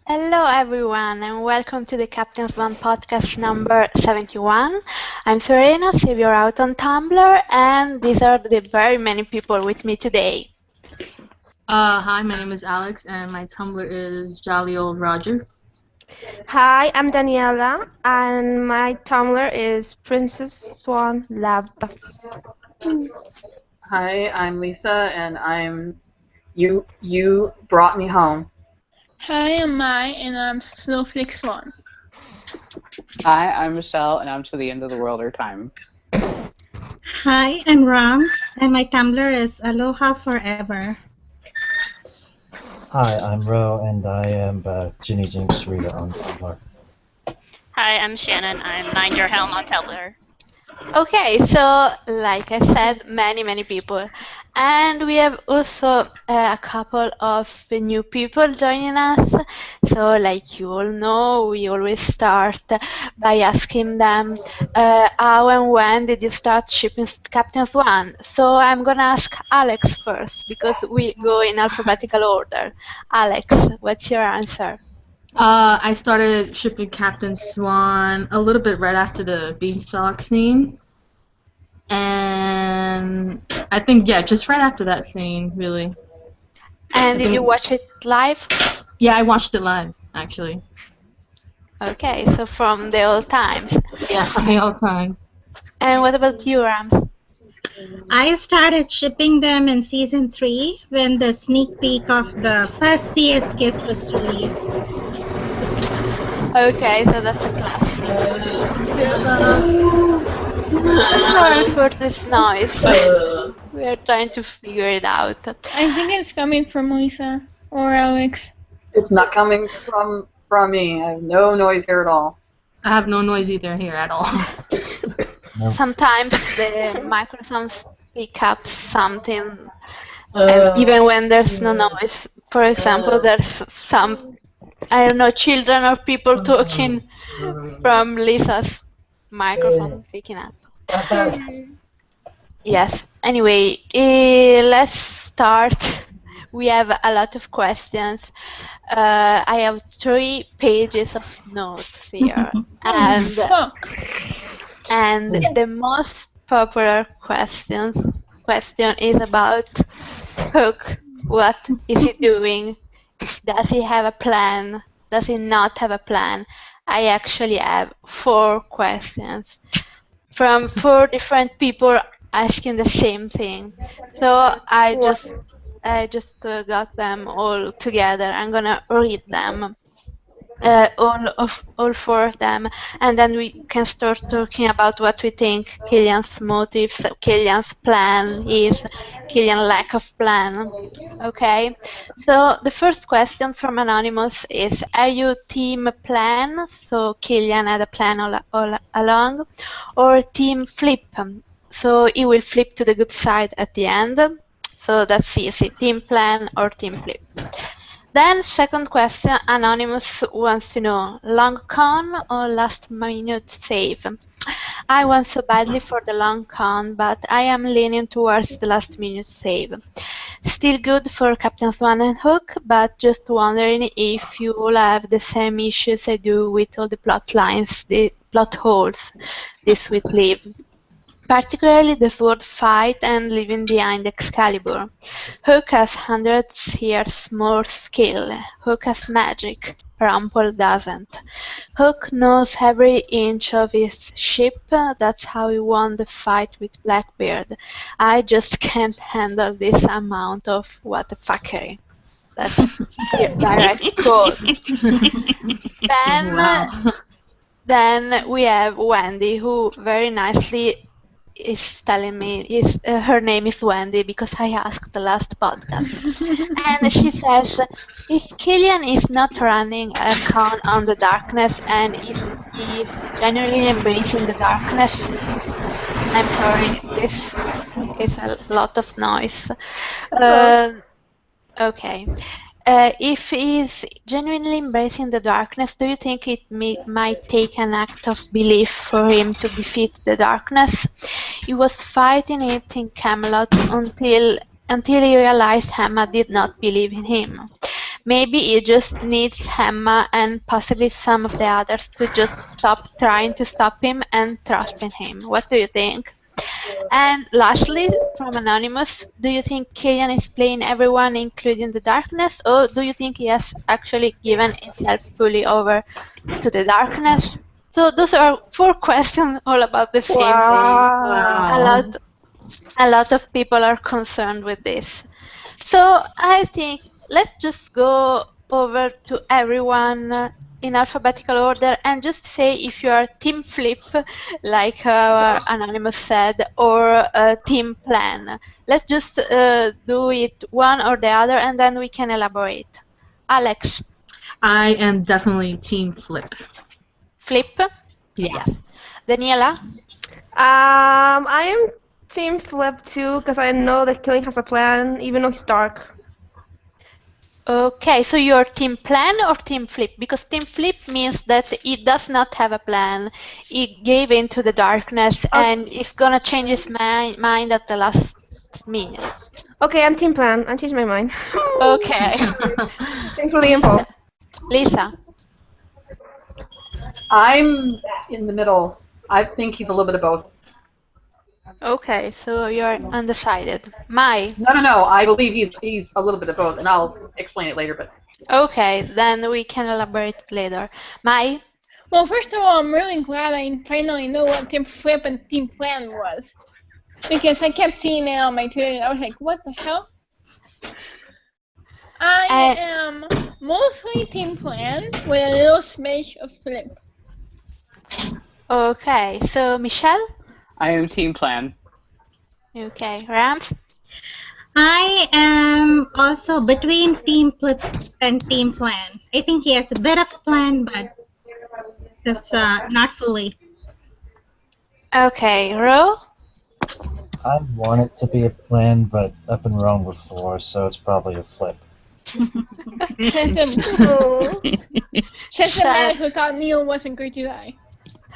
Hello everyone and welcome to the Captain Swan podcast number 71. I'm Serena, save your out on Tumblr, and these are the very many people with me today. Hi, my name is Alex, and my Tumblr is Jolly Old Roger. Hi, I'm Daniela, and my Tumblr is Princess Swan Lab. Hi, I'm Lisa, and I'm you. You brought me home. Hi, I'm Mai, and I'm Snowflake Swan. Hi, I'm Michelle, and I'm to the end of the world or time. Hi, I'm Rams, and my Tumblr is Aloha Forever. Hi, I'm Ro, and I am Ginny Jinx Reader on Tumblr. Hi, I'm Shannon. I'm Mind Your Helm on Tumblr. Okay, so like I said, many people, and we have also a couple of new people joining us. So like you all know, we always start by asking them how and when did you start shipping Captain Swan. So I'm gonna ask Alex first because we go in alphabetical order. Alex, what's your answer? I started shipping Captain Swan a little bit right after the Beanstalk scene. And I think, just right after that scene, really. And did you watch it live? Yeah, I watched it live, actually. Okay, so from the old times. Yeah, from the old time. And what about you, Rams? I started shipping them in season 3 when the sneak peek of the first CS Kiss was released. Okay, so that's a classic. Sorry for this noise. We are trying to figure it out. I think it's coming from Lisa or Alex. It's not coming from me. I have no noise here at all. I have no noise either here at all. Sometimes the microphones pick up something, even when there's no noise. For example, there's some, I don't know, children or people talking from Lisa's microphone picking up. Yes. Anyway, let's start. We have a lot of questions. I have 3 pages of notes here, and the most popular question is about Hook. What is he doing? Does he have a plan? Does he not have a plan? I actually have 4 questions from 4 different people asking the same thing. So I just got them all together. I'm gonna read them, all 4 of them, and then we can start talking about what we think Killian's motives, Killian's plan is, Killian's lack of plan. Okay, so the first question from Anonymous is: are you team plan? So Killian had a plan all along, or team flip? So he will flip to the good side at the end. So that's easy: team plan or team flip. Then second question, Anonymous wants to know, long con or last minute save? I want so badly for the long con, but I am leaning towards the last minute save. Still good for Captain Swan and Hook, but just wondering if you all have the same issues I do with all the plot lines, the plot holes this would leave. Particularly the sword fight and leaving behind Excalibur. Hook has hundreds years more skill. Hook has magic. Rumpel doesn't. Hook knows every inch of his ship. That's how he won the fight with Blackbeard. I just can't handle this amount of what the fuckery. That's a direct quote. Then we have Wendy, who very nicely is telling me her name is Wendy because I asked the last podcast. And she says, if Killian is not running a con on the darkness and he is genuinely embracing the darkness, I'm sorry, this is a lot of noise. Okay. If he's genuinely embracing the darkness, do you think it might take an act of belief for him to defeat the darkness? He was fighting it in Camelot until he realized Emma did not believe in him. Maybe he just needs Emma and possibly some of the others to just stop trying to stop him and trust in him. What do you think? And lastly, from Anonymous, do you think Killian is playing everyone, including the darkness, or do you think he has actually given himself fully over to the darkness? So those are 4 questions all about the same thing. A Wow. lot, a lot of people are concerned with this. So I think let's just go over to everyone in alphabetical order and just say if you are team flip, like Anonymous said, or team plan. Let's just do it one or the other and then we can elaborate. Alex, I am definitely team flip. flip? Yeah. Yes. Daniela? I am Team Flip too, because I know that Killing has a plan, even though he's dark. Okay, so you're team plan or team flip? Because team flip means that it does not have a plan. It gave in to the darkness and it's gonna change its mind at the last minute. Okay, I'm Team Plan. I changed my mind. Okay. Thanks for the info. Lisa. I'm in the middle. I think he's a little bit of both. Okay, so you're undecided. Mai. No. I believe he's a little bit of both, and I'll explain it later. But Okay, then we can elaborate later. Mai. Well, first of all, I'm really glad I finally know what Team Flip and Team Plan was. Because I kept seeing it on my Twitter and I was like, what the hell? I am mostly Team Plan with a little smidge of Flip. Okay, so Michelle? I am team plan. Okay, Rams? I am also between Team Flip and Team Plan. I think he has a bit of a plan, but just not fully. Okay, Ro? I want it to be a plan, but I've been wrong before, so it's probably a flip. Says the man who thought Neo wasn't going to die.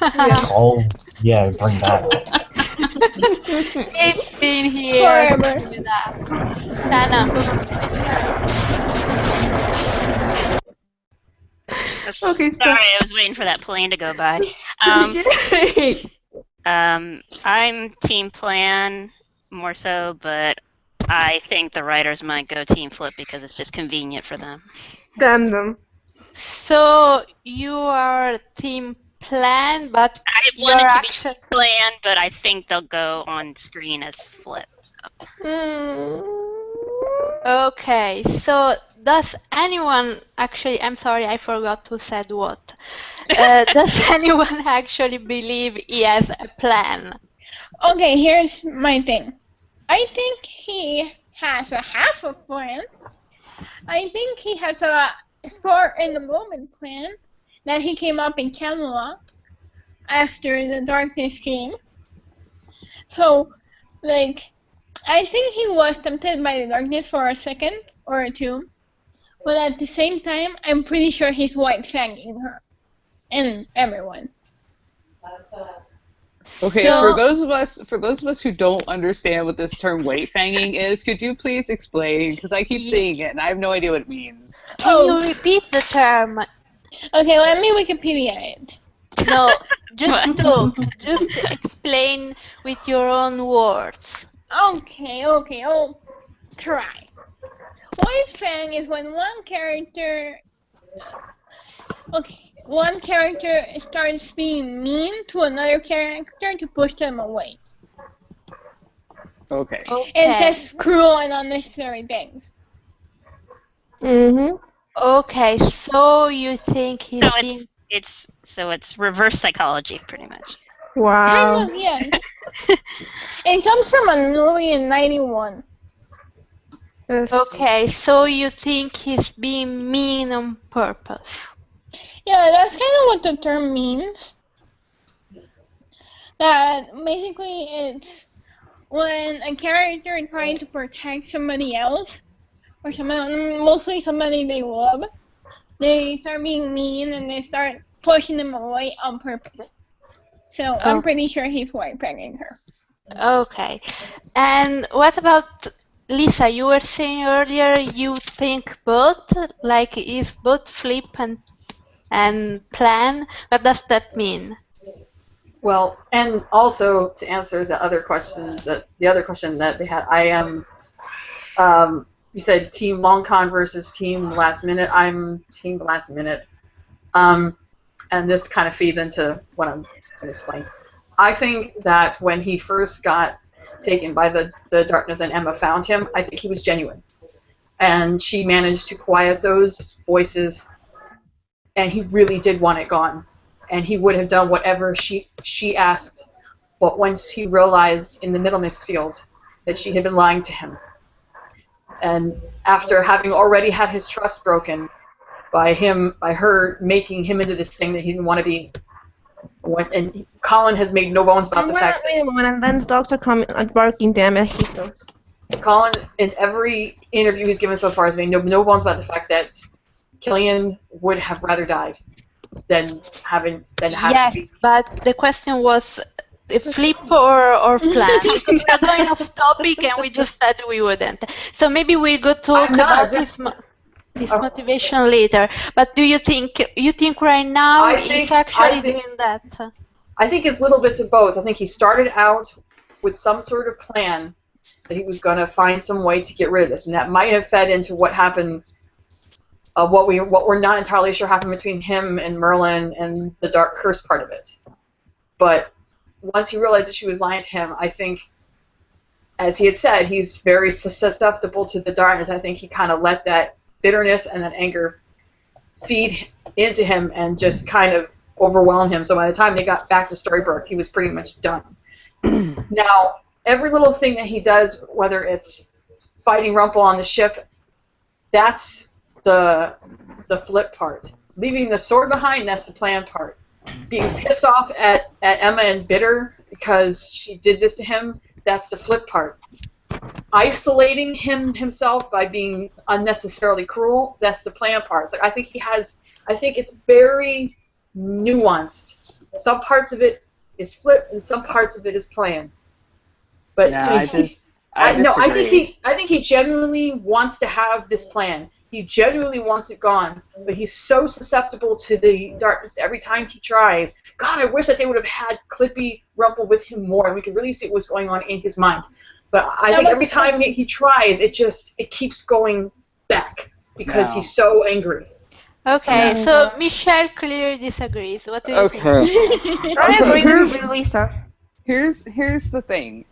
Oh, yeah, bring that up. It's been here. Forever. Give it up. Shannon. Okay, so. Sorry, I was waiting for that plane to go by. I'm team plan more so, but I think the writers might go team flip because it's just convenient for them. Damn them. So you are team plan, but I you're want it to actually be plan, but I think they'll go on screen as flip. okay. So does anyone actually? I'm sorry, I forgot who said what. Does anyone actually believe he has a plan? Okay, here's my thing. I think he has a half a plan. I think he has a spur in the moment plan that he came up in Camelot after the darkness came. So, like, I think he was tempted by the darkness for a second or two, but at the same time, I'm pretty sure he's white fanging her and everyone. Okay, So- for those of us who don't understand what this term weight fanging is, could you please explain? Because I keep saying it and I have no idea what it means. Can you repeat the term? Okay, let me Wikipedia it. No, just talk. Just explain with your own words. Okay, I'll try. White fang is when one character starts being mean to another character to push them away. Okay. And says cruel and unnecessary things. Okay, so you think he's So being... it's reverse psychology, pretty much. Wow. Kind of, yes. It comes from a movie in 91. Yes. Okay, so you think he's being mean on purpose. Yeah, that's kind of what the term means. That basically it's when a character is trying to protect somebody else, or mostly somebody they love, they start being mean and they start pushing them away on purpose. So I'm pretty sure he's white fanging her. Okay, and what about Lisa, you were saying earlier you think both, like is both flip and plan. What does that mean? Well, and also to answer the other question that they had, I am. You said team long con versus team last minute. I'm team last minute. And this kind of feeds into what I'm going to explain. I think that when he first got taken by the darkness and Emma found him, I think he was genuine. And she managed to quiet those voices, and he really did want it gone. And he would have done whatever she asked. But once he realized in the Middlemist field that she had been lying to him, and after having already had his trust broken by her making him into this thing that he didn't want to be, and Colin has made no bones about the fact Wait a moment, and then the dogs are coming, like barking. Damn it, I hate those. that Colin, in every interview he's given so far, has made no bones about the fact that Killian would have rather died than have Yes, to be. but the question was flip or plan, because we're going off topic and we just said we wouldn't. So maybe we'll go talk about this motivation later. But do you think right now he's actually doing that? I think it's little bits of both. I think he started out with some sort of plan that he was going to find some way to get rid of this, and that might have fed into what happened. What we're not entirely sure happened between him and Merlin and the dark curse part of it. But once he realized that she was lying to him, I think, as he had said, he's very susceptible to the darkness. I think he kind of let that bitterness and that anger feed into him and just kind of overwhelm him. So by the time they got back to Storybrooke, he was pretty much done. Now, every little thing that he does, whether it's fighting Rumple on the ship, that's the flip part. Leaving the sword behind, that's the plan part. Being pissed off at Emma and bitter because she did this to him, that's the flip part. Isolating himself by being unnecessarily cruel, that's the plan part. So I think it's very nuanced. Some parts of it is flip and some parts of it is plan. But No, I disagree. think he genuinely wants to have this plan. He genuinely wants it gone, but he's so susceptible to the darkness every time he tries. God, I wish that they would have had Clippy Rumple with him more, and we could really see what's going on in his mind. But I think every time he tries, it keeps going back because he's so angry. Okay, so Michelle clearly disagrees. What do you think? I agree with Lisa. Here's the thing.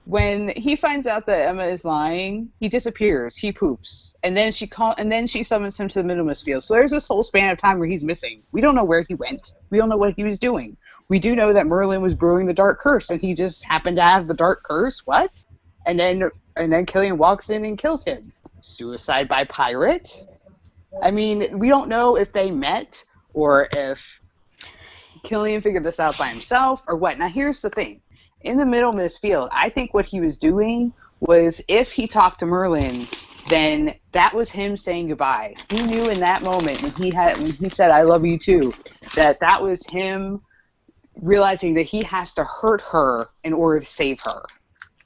When he finds out that Emma is lying, he disappears. He poops, and then she summons him to the Middlemist field. So there's this whole span of time where he's missing. We don't know where he went. We don't know what he was doing. We do know that Merlin was brewing the dark curse, and he just happened to have the dark curse. What? And then Killian walks in and kills him. Suicide by pirate? I mean, we don't know if they met or if Killian figured this out by himself or what. Now here's the thing. In the Middlemist field, I think what he was doing was if he talked to Merlin, then that was him saying goodbye. He knew in that moment when he said "I love you too," that was him realizing that he has to hurt her in order to save her.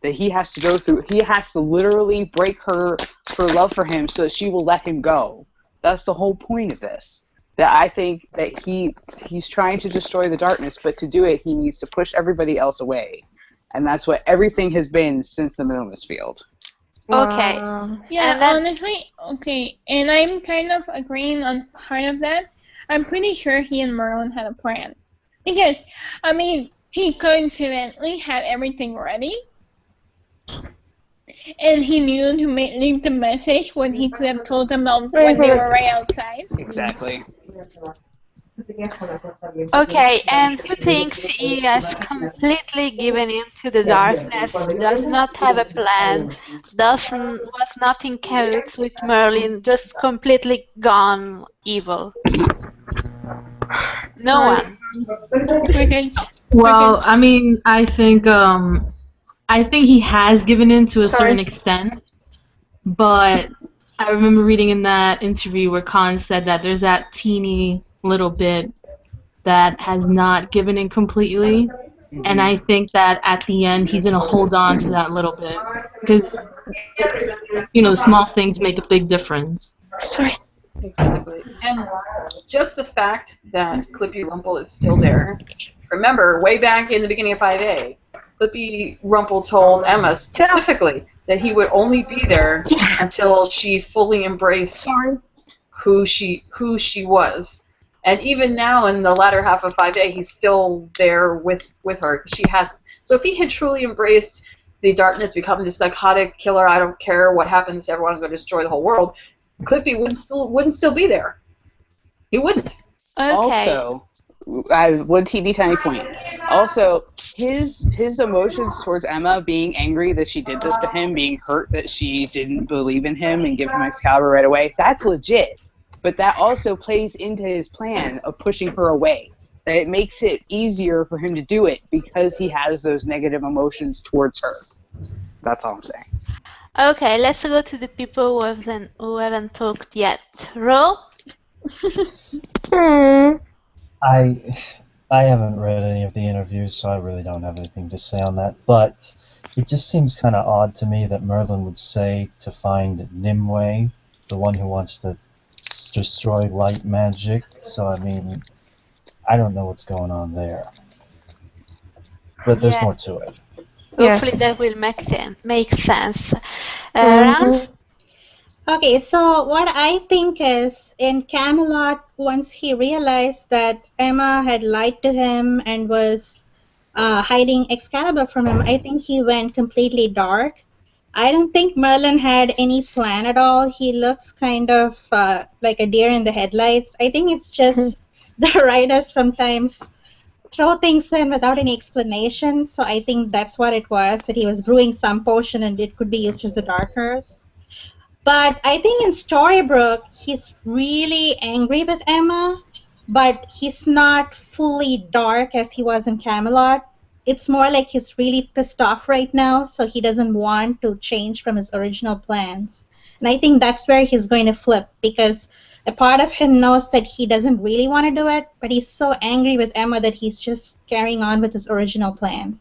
That he has to literally break her love for him so that she will let him go. That's the whole point of this. That I think that he's trying to destroy the darkness, but to do it, he needs to push everybody else away. And that's what everything has been since the Middlemist field. Okay. Yeah, honestly, okay. And I'm kind of agreeing on part of that. I'm pretty sure he and Merlin had a plan. Because, I mean, he coincidentally had everything ready. And he knew to leave the message when he could have told them when they were right outside. Exactly. Okay, and who thinks he has completely given in to the darkness, does not have a plan, was not in cahoots with Merlin, just completely gone evil? No one. Well, I mean, I think he has given in to a certain extent, but I remember reading in that interview where Colin said that there's that teeny little bit that has not given in completely. And I think that at the end he's gonna hold on to that little bit because it's the small things make a big difference. Sorry. Exactly. And just the fact that Clippy Rumple is still there. Remember, way back in the beginning of 5A, Clippy Rumple told Emma specifically that he would only be there until she fully embraced who she was. And even now in the latter half of 5A, he's still there with her. So if he had truly embraced the darkness, become this psychotic killer, I don't care what happens, everyone, I'm going to destroy the whole world, Clippy wouldn't still be there. He wouldn't. Okay. Also, one teeny tiny point. Also, his emotions towards Emma, being angry that she did this to him, being hurt that she didn't believe in him and give him Excalibur right away, that's legit. But that also plays into his plan of pushing her away. It makes it easier for him to do it because he has those negative emotions towards her. That's all I'm saying. Okay, let's go to the people who haven't talked yet. Ro? I haven't read any of the interviews, so I really don't have anything to say on that. But it just seems kind of odd to me that Merlin would say to find Nimue, the one who wants to destroy light magic. So I mean, I don't know what's going on there. But there's more to it. Hopefully that will make sense. Rams? Okay, so what I think is in Camelot, once he realized that Emma had lied to him and was hiding Excalibur from him, I think he went completely dark. I don't think Merlin had any plan at all. He looks kind of like a deer in the headlights. I think it's just the writers sometimes throw things in without any explanation. So I think that's what it was, that he was brewing some potion and it could be used as the Darkers. But I think in Storybrooke, he's really angry with Emma, but he's not fully dark as he was in Camelot. It's more like he's really pissed off right now, so he doesn't want to change from his original plans. And I think that's where he's going to flip, because a part of him knows that he doesn't really want to do it, but he's so angry with Emma that he's just carrying on with his original plan.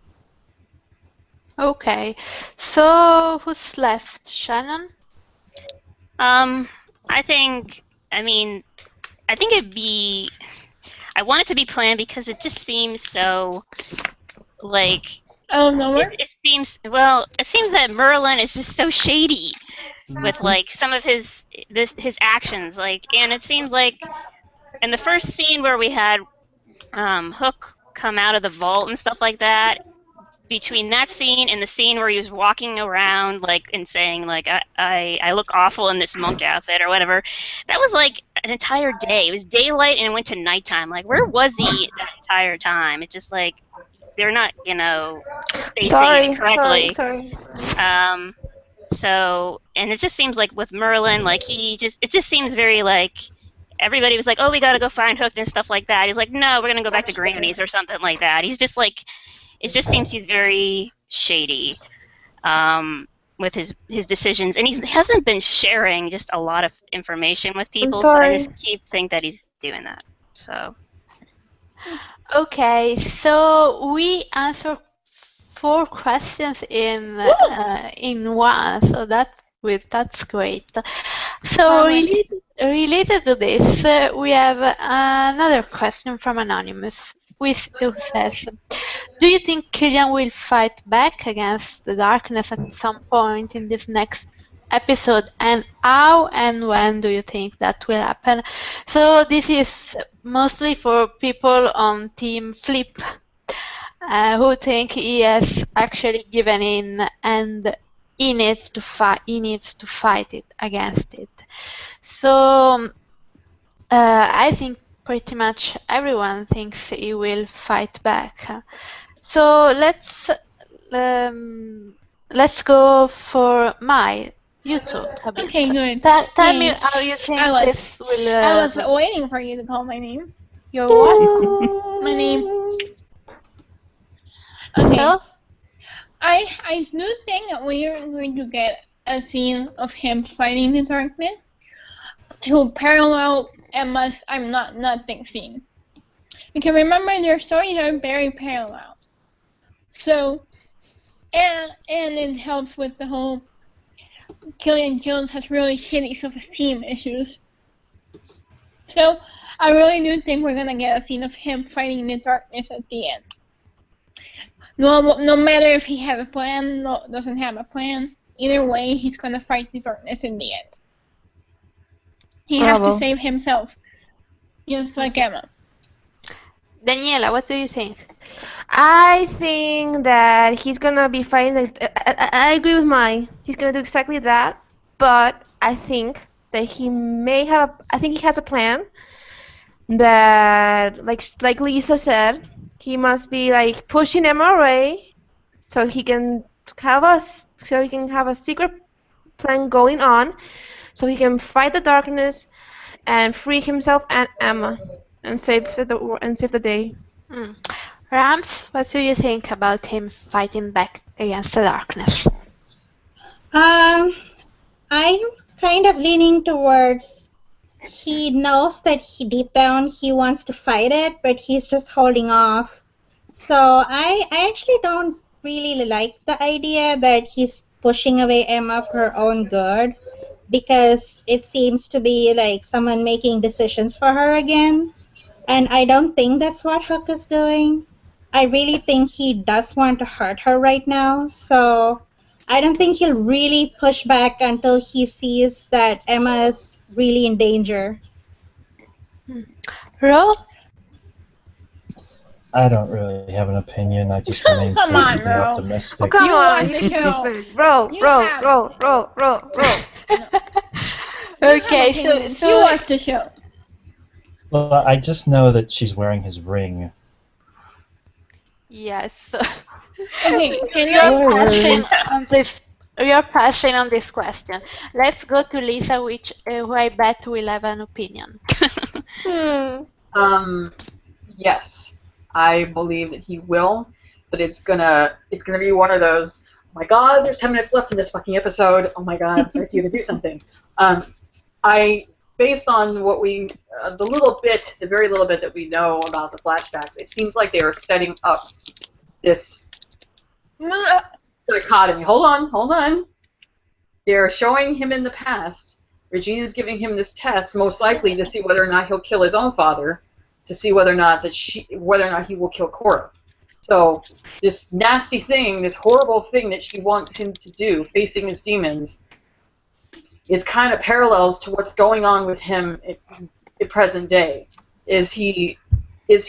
Okay, so who's left? Shannon? I think it'd be. I want it to be planned because it just seems so, like. Oh, nowhere. It seems that Merlin is just so shady with like some of his actions, like, and it seems like in the first scene where we had Hook come out of the vault and stuff like that. Between that scene and the scene where he was walking around like and saying like I look awful in this monk outfit or whatever, that was like an entire day. It was daylight and it went to nighttime. Like, where was he that entire time? It's just like they're not spacing it correctly. Sorry. So, and it just seems like with Merlin, like it just seems very like everybody was like, oh, we gotta go find Hook and stuff like that. He's like, no, we're gonna go back to Granny's or something like that. He's just like. It just seems he's very shady with his decisions, and he hasn't been sharing just a lot of information with people. So I just think that he's doing that. So. Okay, so we answered 4 questions in one, so that's great. So related to this, we have another question from Anonymous, who says, do you think Killian will fight back against the darkness at some point in this next episode, and how and when do you think that will happen? So this is mostly for people on Team Flip, who think he has actually given in and he needs to fight it against it. So I think pretty much everyone thinks he will fight back. So let's go for you two. Okay, good. Tell me how you think this will. I was waiting for you to call my name. You're what? My name. Okay. So? I do think that we are going to get a scene of him fighting the darkness to parallel Emma's I'm not nothing scene. Because remember, their stories are very parallel. So, and it helps with the whole Killian Jones has really shitty self-esteem issues. So, I really do think we're gonna get a scene of him fighting the darkness at the end. No matter if he has a plan, doesn't have a plan, either way, he's gonna fight the darkness in the end. He has to save himself, just like Emma. Daniela, what do you think? I think that he's gonna be fighting. I agree with Mai. He's gonna do exactly that, but I think that he may have. I think he has a plan that, like Lisa said, he must be like pushing Emma away, so he can have a secret plan going on, so he can fight the darkness and free himself and Emma and save the day. Rams, what do you think about him fighting back against the darkness? I'm kind of leaning towards he knows that deep down he wants to fight it, but he's just holding off. So I actually don't really like the idea that he's pushing away Emma for her own good, because it seems to be like someone making decisions for her again. And I don't think that's what Hook is doing. I really think he does want to hurt her right now, so I don't think he'll really push back until he sees that Emma is really in danger. Ro? I don't really have an opinion. I just remain Come on, cautiously Ro. optimistic. Oh, come You on, watch you the show. stupid. Roll. Okay, So you watch the show. Well, I just know that she's wearing his ring. yes. Okay, can We are you? passing on this. We are passing on this question. Let's go to Lisa, who I bet will have an opinion. Yes, I believe that he will, but it's gonna be one of those. Oh my God, there's 10 minutes left in this fucking episode. Oh my God, let's you to do something. Based on what the very little bit that we know about the flashbacks, it seems like they are setting up this dichotomy. Hold on. They're showing him in the past. Regina's giving him this test, most likely to see whether or not he'll kill his own father, to see whether or not he will kill Cora. So this nasty thing, this horrible thing that she wants him to do, facing his demons, is kind of parallels to what's going on with him in present day. Is he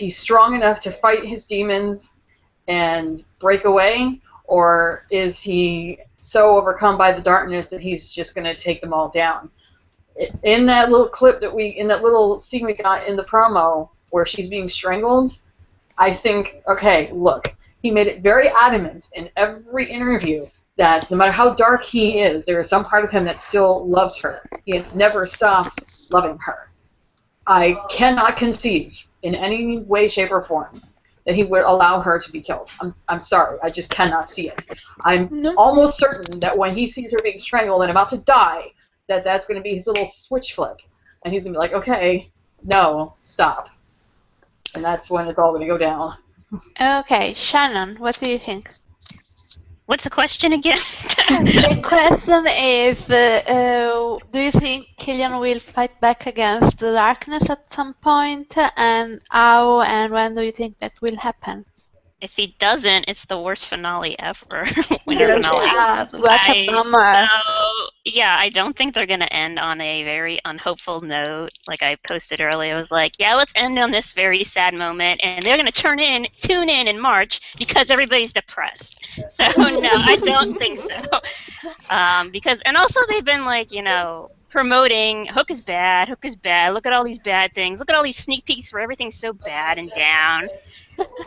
strong enough to fight his demons and break away, or is he so overcome by the darkness that he's just going to take them all down? In that little clip in that little scene we got in the promo where she's being strangled, I think, okay, look, he made it very adamant in every interview that no matter how dark he is, there is some part of him that still loves her. He has never stopped loving her. I cannot conceive in any way, shape, or form that he would allow her to be killed. I'm sorry, I just cannot see it. I'm almost certain that when he sees her being strangled and about to die, that's going to be his little switch flip. And he's going to be like, okay, no, stop. And that's when it's all going to go down. Okay, Shannon, what do you think? What's the question again? The question is, do you think Killian will fight back against the darkness at some point? And how and when do you think that will happen? If he doesn't, it's the worst finale ever. Winter finale. What a bummer. Yeah, I don't think they're going to end on a very unhopeful note. Like I posted earlier, I was like, yeah, let's end on this very sad moment. And they're going to tune in March because everybody's depressed. So, no, I don't think so. And also they've been like, promoting Hook is bad, look at all these bad things, look at all these sneak peeks where everything's so bad and down.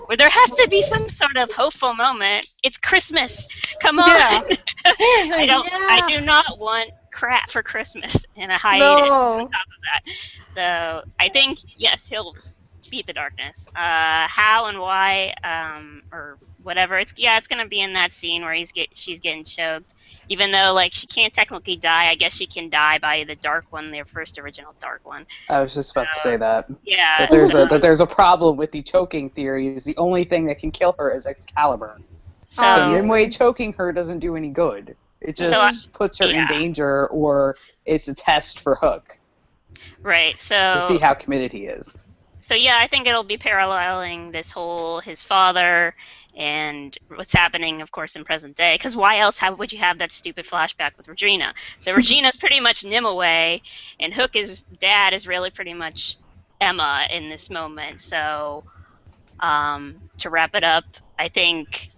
Where there has to be some sort of hopeful moment. It's Christmas. Come on. Yeah. I do not want crap for Christmas and a hiatus on top of that. So I think yes, he'll beat the darkness. How and why, or whatever. It's gonna be in that scene where she's getting choked. Even though she can't technically die, I guess she can die by the dark one, their first original dark one. I was just about to say that. Yeah. That there's a problem with the choking theory. Is the only thing that can kill her is Excalibur. So So, Nimue choking her doesn't do any good. It So, just puts her in yeah. danger, or it's a test for Hook right. to see how committed he is. So yeah, I think it'll be paralleling this whole his father and what's happening, of course, in present day. Because why else would you have that stupid flashback with Regina? So Regina's pretty much Nimue, and Hook's dad is really pretty much Emma in this moment. So to wrap it up, I think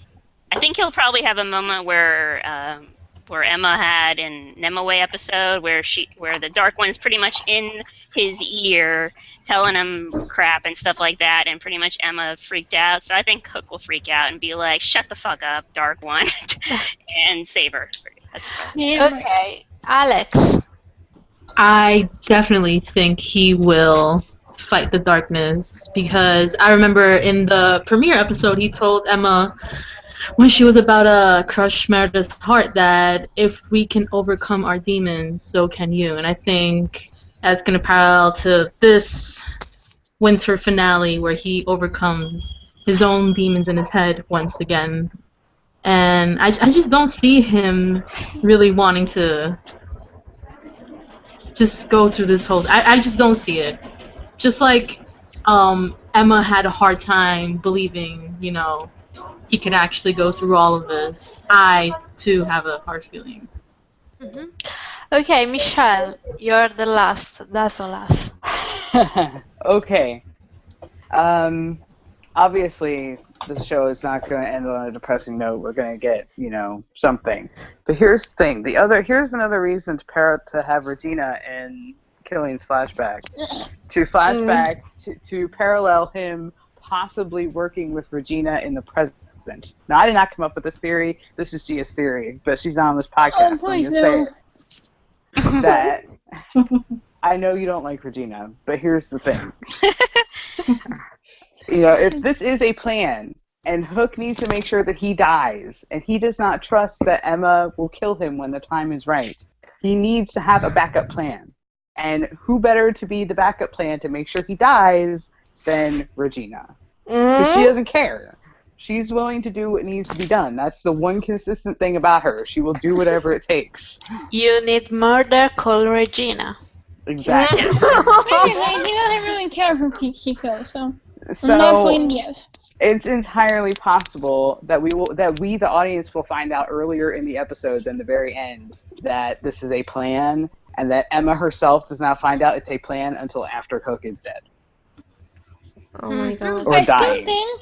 he'll probably have a moment where Emma had in Nimue episode where the Dark One's pretty much in his ear telling him crap and stuff like that, and pretty much Emma freaked out. So I think Hook will freak out and be like, "Shut the fuck up, Dark One," and save her. That's Yeah, Okay, Alex. I definitely think he will fight the darkness because I remember in the premiere episode he told Emma when she was about to crush Merida's heart that if we can overcome our demons, so can you. And I think that's going to parallel to this winter finale where he overcomes his own demons in his head once again. And I just don't see him really wanting to just go through this whole. I just don't see it. Just like Emma had a hard time believing, he could actually go through all of this. I too have a hard feeling. Okay, Michelle, you're the last. That's the last. Okay. Obviously, the show is not going to end on a depressing note. We're going to get, something. But here's the thing. Here's another reason to have Regina in Killing's flashback. To parallel him possibly working with Regina in the present. Now, I did not come up with this theory. This is Gia's theory, but she's not on this podcast. So I'm just saying that I know you don't like Regina, but here's the thing. If this is a plan, and Hook needs to make sure that he dies, and he does not trust that Emma will kill him when the time is right, he needs to have a backup plan. And who better to be the backup plan to make sure he dies than Regina? Because she doesn't care. She's willing to do what needs to be done. That's the one consistent thing about her. She will do whatever it takes. You need murder, call Regina. Exactly. he doesn't really care for Chico, so I'm not playing yes. It's entirely possible that we, the audience, will find out earlier in the episode than the very end that this is a plan, and that Emma herself does not find out it's a plan until after Hook is dead. Oh my god. Or dying.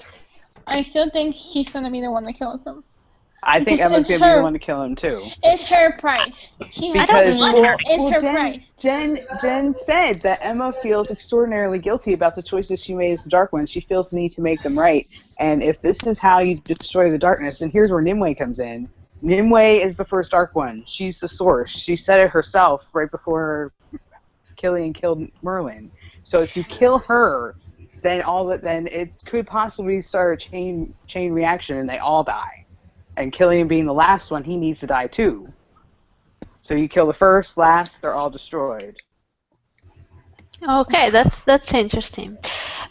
I still think she's gonna be the one that kills him. I think Emma's going to be the one to kill him, too. It's her price. Because it's her price. Jen said that Emma feels extraordinarily guilty about the choices she made as the Dark One. She feels the need to make them right. And if this is how you destroy the darkness, and here's where Nimue comes in. Nimue is the first Dark One. She's the source. She said it herself right before Killian killed Merlin. So if you kill her, then it could possibly start a chain reaction, and they all die. And Killian being the last one, he needs to die too. So you kill the first, last, they're all destroyed. Okay, that's interesting.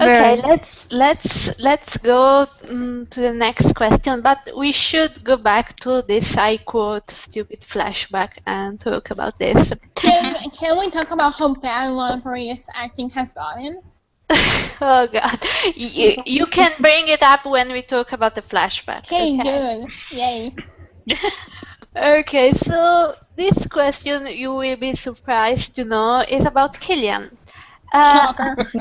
Okay, let's go to the next question, but we should go back to this I quote stupid flashback and talk about this. Can we talk about how bad Maria's acting has gotten? Oh god, you can bring it up when we talk about the flashback. Okay, good. Yay. Okay, so this question, you will be surprised to know, is about Killian. Shocker.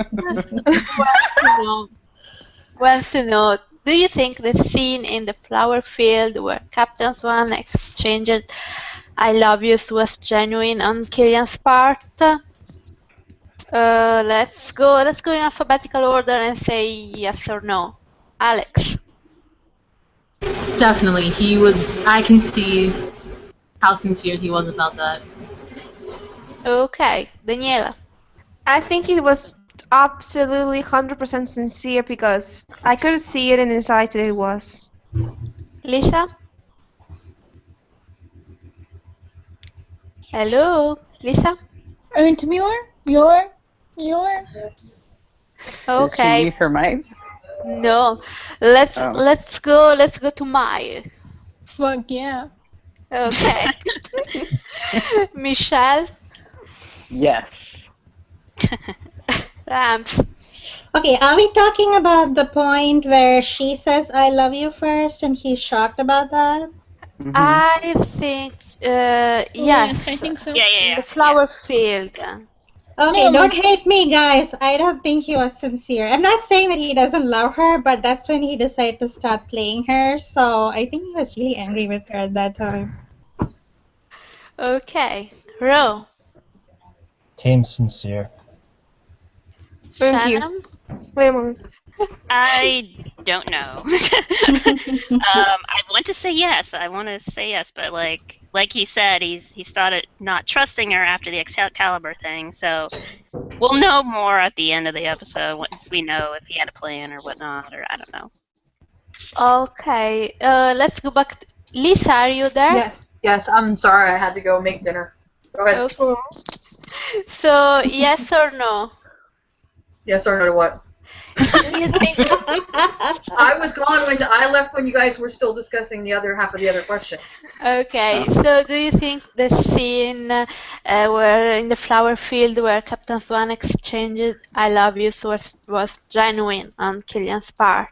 Wants to know, do you think the scene in the flower field where Captain Swan exchanged I love yous was genuine on Killian's part? Let's go in alphabetical order and say yes or no. Alex. Definitely, I can see how sincere he was about that. Okay, Daniela. I think it was absolutely 100% sincere because I could see it in his eyes that it was. Lisa? Hello, Lisa? You're. Did she Okay. mute her mic? No. Let's Oh. let's go. Let's go to Mai. Fuck yeah. Okay. Michelle, Yes. Rams. Okay, are we talking about the point where she says "I love you" first, and he's shocked about that? Hmm. I think Yes, I yes, think so. Yeah, yeah, in the yeah, yeah. flower field. Okay, No, don't but hate me, guys. I don't think he was sincere. I'm not saying that he doesn't love her, but that's when he decided to start playing her. So I think he was really angry with her at that time. Okay. Ro, Team sincere. Thank you. Shannon. Wait a moment. I don't know. I want to say yes. I want to say yes, but like he said, he started not trusting her after the Excalibur thing. So we'll know more at the end of the episode once we know if he had a plan or whatnot, or I don't know. Okay. Let's go back. Lisa, are you there? Yes, yes. I'm sorry, I had to go make dinner. Go ahead. Okay. So, yes or no? Yes or no to what? Do you think? I was gone when I left when you guys were still discussing the other half of the other question. Okay. So, do you think the scene where in the flower field where Captain Swan exchanged "I love you" was genuine on Killian's part?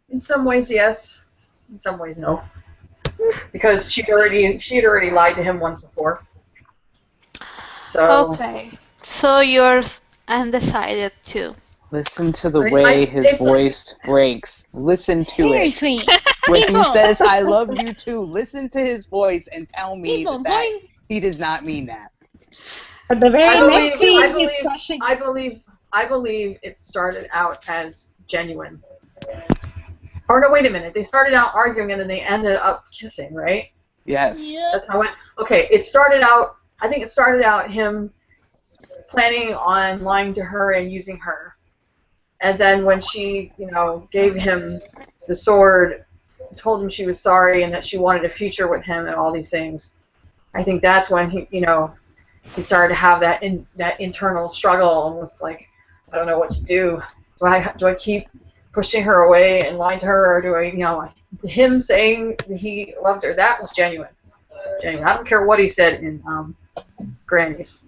In some ways, yes. In some ways, no. Because she had already lied to him once before. So Okay. So you're undecided too. Listen to the way his it's voice breaks. Listen to it. seriously, When he people, says "I love you too," listen to his voice and tell me people, that going. he does not mean that. But the I very believe next scene, I he's believe crushing. I believe it started out as genuine. Or no, wait a minute. They started out arguing and then they ended up kissing, right? Yes. Yeah. That's how it went. Okay, it started out. I think it started out him planning on lying to her and using her, and then when she, gave him the sword, told him she was sorry and that she wanted a future with him and all these things. I think that's when he started to have that internal struggle and was like, I don't know what to do. Do I keep pushing her away and lying to her, or do I, him saying he loved her, that was genuine. Genuine. I don't care what he said in Granny's.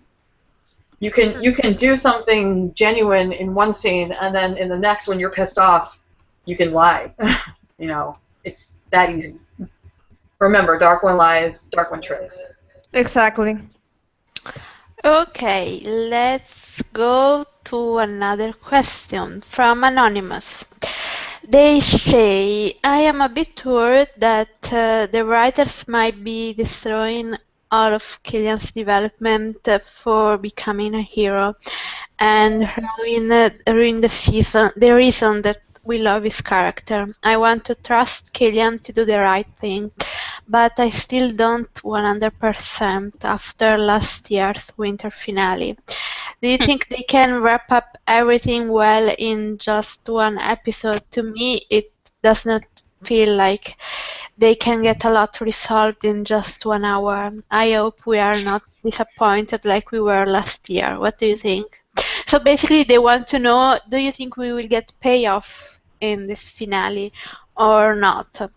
You can do something genuine in one scene, and then in the next, when you're pissed off, you can lie. It's that easy. Remember, dark one lies, dark one tricks. Exactly. Okay, let's go to another question from Anonymous. They say, I am a bit worried that the writers might be destroying all of Killian's development for becoming a hero and ruin the reason that we love his character. I want to trust Killian to do the right thing, but I still don't 100% after last year's winter finale. Do you think they can wrap up everything well in just one episode? To me, it does not feel like they can get a lot resolved in just 1 hour. I hope we are not disappointed like we were last year. What do you think? So basically, they want to know, do you think we will get payoff in this finale or not?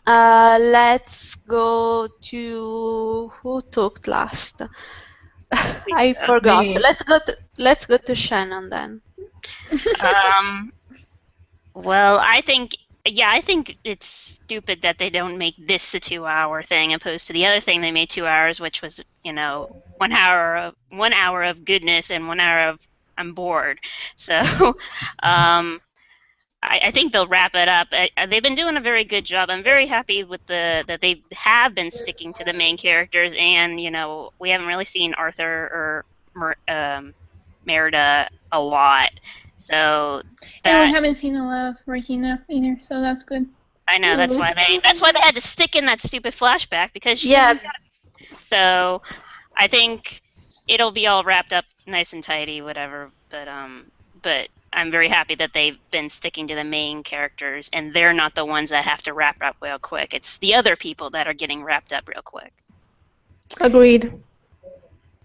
Let's go to who talked last. I Lisa. forgot. Me. Let's go to Shannon then. Um, well, I think it's stupid that they don't make this a 2 hour thing opposed to the other thing they made 2 hours, which was, 1 hour of goodness and 1 hour of I'm bored. So, I think they'll wrap it up. They've been doing a very good job. I'm very happy with that they have been sticking to the main characters, and we haven't really seen Arthur or Merida a lot. So And we that haven't seen a lot of Regina either, so that's good. I know that's why they had to stick in that stupid flashback because she Yeah, so I think it'll be all wrapped up nice and tidy, whatever. But I'm very happy that they've been sticking to the main characters, and they're not the ones that have to wrap up real quick. It's the other people that are getting wrapped up real quick. Agreed.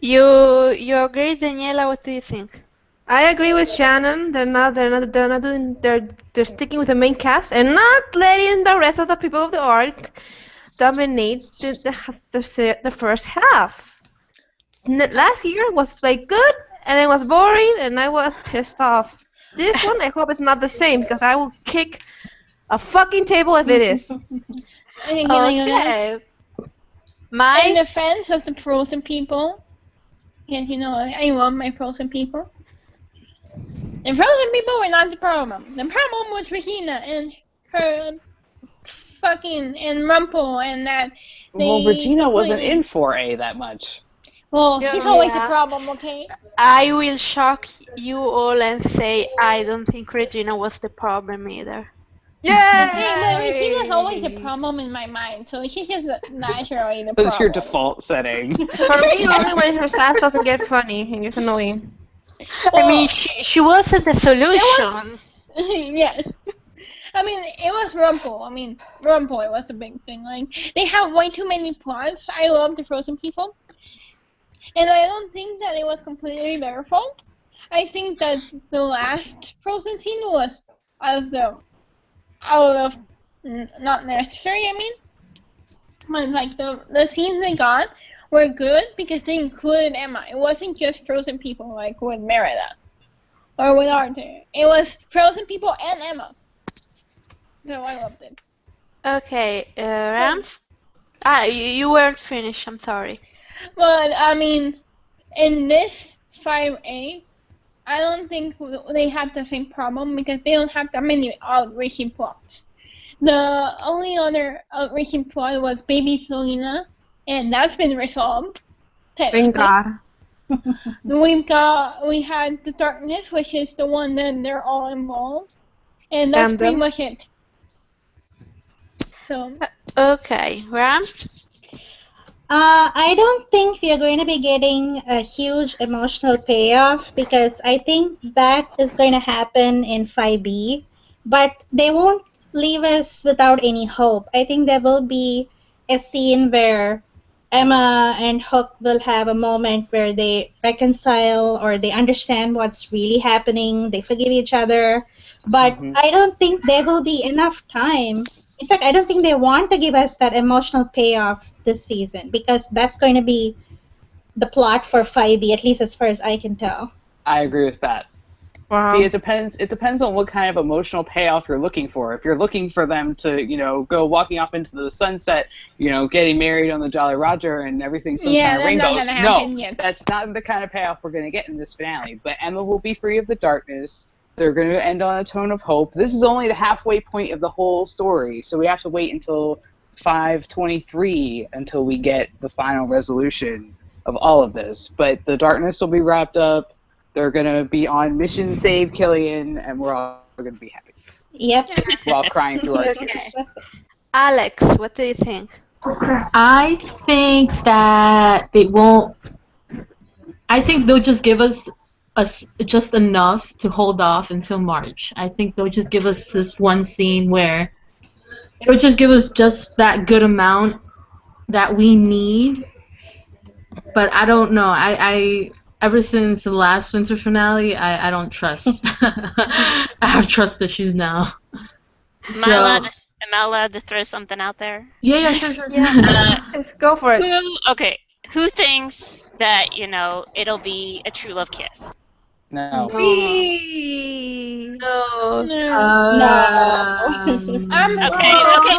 you agree, Daniela? What do you think? I agree with Shannon. They're sticking with the main cast and not letting the rest of the people of the arc dominate the first half. Last year was like good, and it was boring, and I was pissed off. This one, I hope it's not the same because I will kick a fucking table if it is. Okay, can I go next? Okay. In My defense of the frozen people, and I love my frozen people. The frozen people were not the problem. The problem was Regina and her fucking and Rumple and that Well, they Regina wasn't completely. in 4A that much. Well, she's always the Yeah. problem, okay? I will shock you all and say I don't think Regina was the problem either. Okay, but Regina's always the Yay! problem in my mind, so she's just naturally the That's your problem. default setting. For me, only when her sass doesn't get funny and it's annoying. I mean, Well, she wasn't the solution. it was. Yes. I mean, it was Rumple. I mean, Rumple, it was the big thing. Like, they have way too many plots. I love the Frozen people. And I don't think that it was completely their fault. I think that the last Frozen scene was not necessary, I mean. But, like, the scenes they got were good because they included Emma. It wasn't just Frozen people, like with Merida or with Arthur. It was Frozen people and Emma. So I loved it. Okay, Rams? You weren't finished, I'm sorry. But, I mean, in this 5A, I don't think they have the same problem because they don't have that many outreaching plots. The only other outreaching plot was Baby Selena, and that's been resolved. Thank Technically. God. We had the darkness, which is the one that they're all involved, and that's pretty Fandom. much it. So Okay, Rams? I don't think we are going to be getting a huge emotional payoff because I think that is going to happen in 5B, but they won't leave us without any hope. I think there will be a scene where Emma and Hook will have a moment where they reconcile or they understand what's really happening, they forgive each other, but I don't think there will be enough time. In fact, I don't think they want to give us that emotional payoff this season because that's going to be the plot for 5B, at least as far as I can tell. I agree with that. Wow. See, it depends. It depends on what kind of emotional payoff you're looking for. If you're looking for them to, go walking off into the sunset, getting married on the Jolly Roger and everything sunshine yeah, and that's not rainbows, gonna happen yet. that's not the kind of payoff we're going to get in this finale. But Emma will be free of the darkness. They're going to end on a tone of hope. This is only the halfway point of the whole story, so we have to wait until 5/23 until we get the final resolution of all of this. But the darkness will be wrapped up. They're going to be on mission save Killian, and we're all going to be happy Yep. while crying through our Okay. tears. Alex, what do you think? I think that they won't. I think they'll just give us just enough to hold off until March. I think they'll just give us this one scene where it'll just give us just that good amount that we need. But I don't know. I ever since the last winter finale, I don't trust. I have trust issues now. Am I allowed to throw something out there? Yeah, sure. Let's go for it. Who thinks that, it'll be a true love kiss? No. Whee! No. I'm Okay, Okay,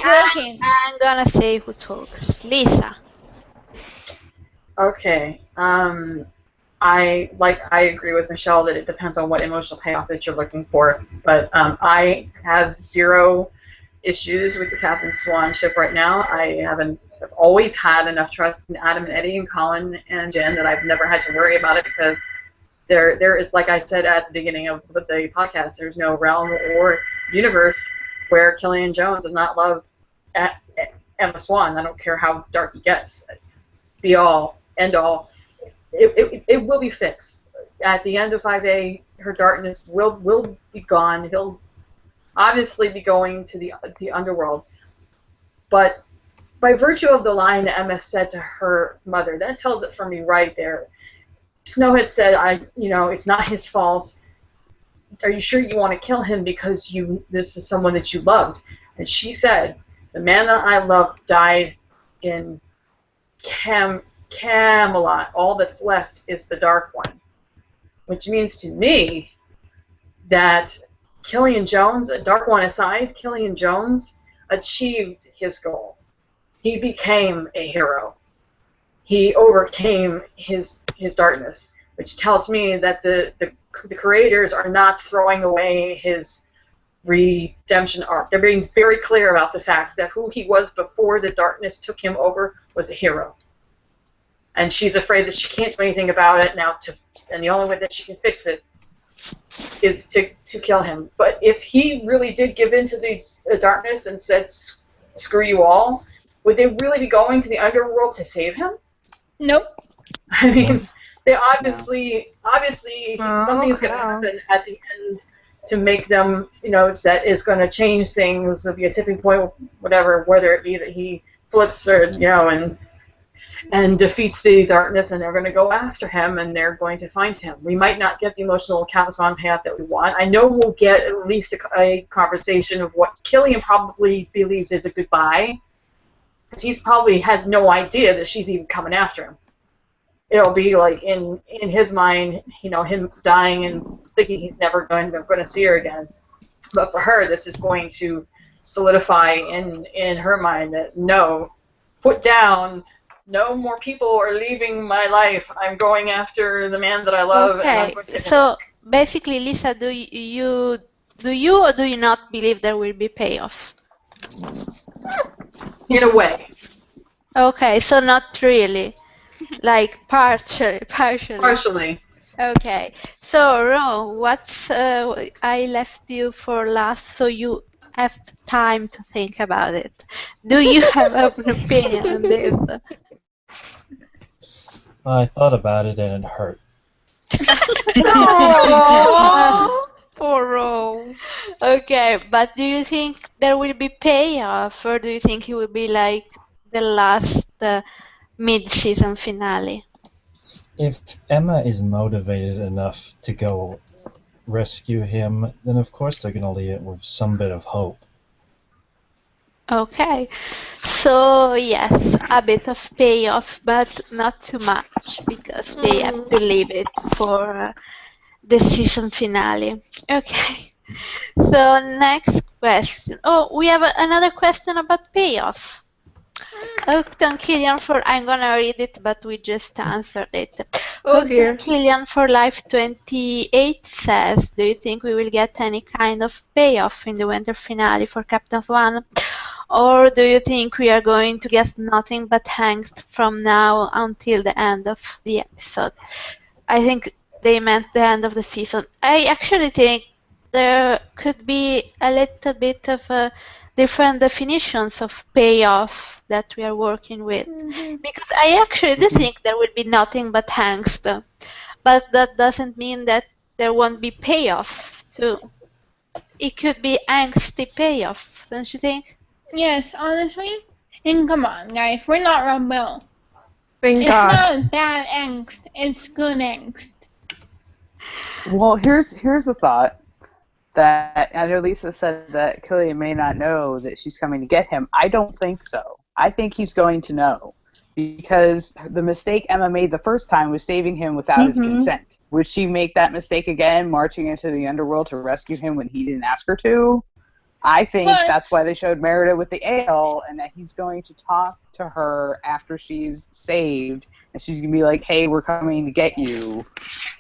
broken. I'm gonna say who talks. Lisa. Okay. I agree with Michelle that it depends on what emotional payoff that you're looking for. But I have zero issues with the Captain Swan ship right now. I've always had enough trust in Adam and Eddie and Colin and Jen that I've never had to worry about it because there is, like I said at the beginning of the podcast, there's no realm or universe where Killian Jones does not love Emma Swan. I don't care how dark he gets. Be all, end all. It will be fixed. At the end of 5A, her darkness will be gone. He'll obviously be going to the underworld. But by virtue of the line that Emma said to her mother, that tells it for me right there. Snow had said, it's not his fault. Are you sure you want to kill him because this is someone that you loved? And she said, the man that I loved died in Camelot. All that's left is the Dark One. Which means to me that Killian Jones, Dark One aside, Killian Jones achieved his goal. He became a hero. He overcame his darkness, which tells me that the creators are not throwing away his redemption arc. They're being very clear about the fact that who he was before the darkness took him over was a hero. And she's afraid that she can't do anything about it now, and the only way that she can fix it is to kill him. But if he really did give in to the darkness and said, screw you all, would they really be going to the underworld to save him? Nope. I mean, they obviously something is going to happen at the end to make them, that is going to change things. There'll be a tipping point, whatever, whether it be that he flips or, and defeats the darkness, and they're going to go after him, and they're going to find him. We might not get the emotional Swan payoff that we want. I know we'll get at least a conversation of what Killian probably believes is a goodbye, because he probably has no idea that she's even coming after him. It'll be like in his mind, him dying and thinking he's never going to see her again. But for her, this is going to solidify in her mind that no, put down. No more people are leaving my life. I'm going after the man that I love. Okay. So basically, Lisa, do you or do you not believe there will be payoff? In a way. Okay, so not really, like partially. Partially. Okay. So Ro, I left you for last, so you have time to think about it. Do you have an opinion on this? I thought about it and it hurt. Poor Ro. Okay, but do you think there will be payoff, or do you think it will be like the last mid-season finale? If Emma is motivated enough to go rescue him, then of course they're going to leave it with some bit of hope. Okay, so yes, a bit of payoff, but not too much, because they have to leave it for the season finale. Okay, so next question. Oh, we have another question about payoff. Hookton Killian I'm gonna read it, but we just answered it. Oh dear. Killian for Life 28 says, do you think we will get any kind of payoff in the winter finale for Captain Swan? Or do you think we are going to get nothing but angst from now until the end of the episode? I think they meant the end of the season. I actually think there could be a little bit of different definitions of payoff that we are working with. Because I actually do think there will be nothing but angst. But that doesn't mean that there won't be payoff too. It could be angsty payoff, don't you think? Yes, honestly. And come on, guys, we're not Rebel. Thank It's God. not bad angst. It's good angst. Well, here's the thought that I know Lisa said that Killian may not know that she's coming to get him. I don't think so. I think he's going to know because the mistake Emma made the first time was saving him without his consent. Would she make that mistake again, marching into the underworld to rescue him when he didn't ask her to? I think that's why they showed Merida with the ale, and that he's going to talk to her after she's saved, and she's going to be like, hey, we're coming to get you,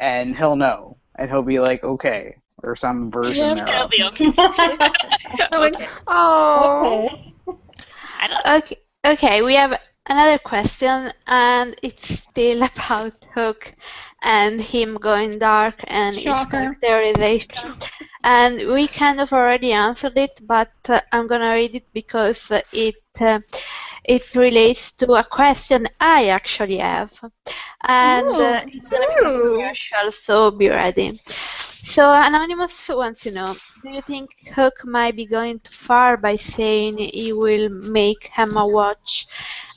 and he'll know. And he'll be like, okay, or some version thereof. It'll be okay. Okay. Oh. I don't. Okay, we have another question, and it's still about Hook and him going dark and his Shocker. characterization. And we kind of already answered it, but I'm gonna read it because it relates to a question I actually have, and it's gonna be controversial, so be ready. So Anonymous wants to know, do you think Hook might be going too far by saying he will make Emma watch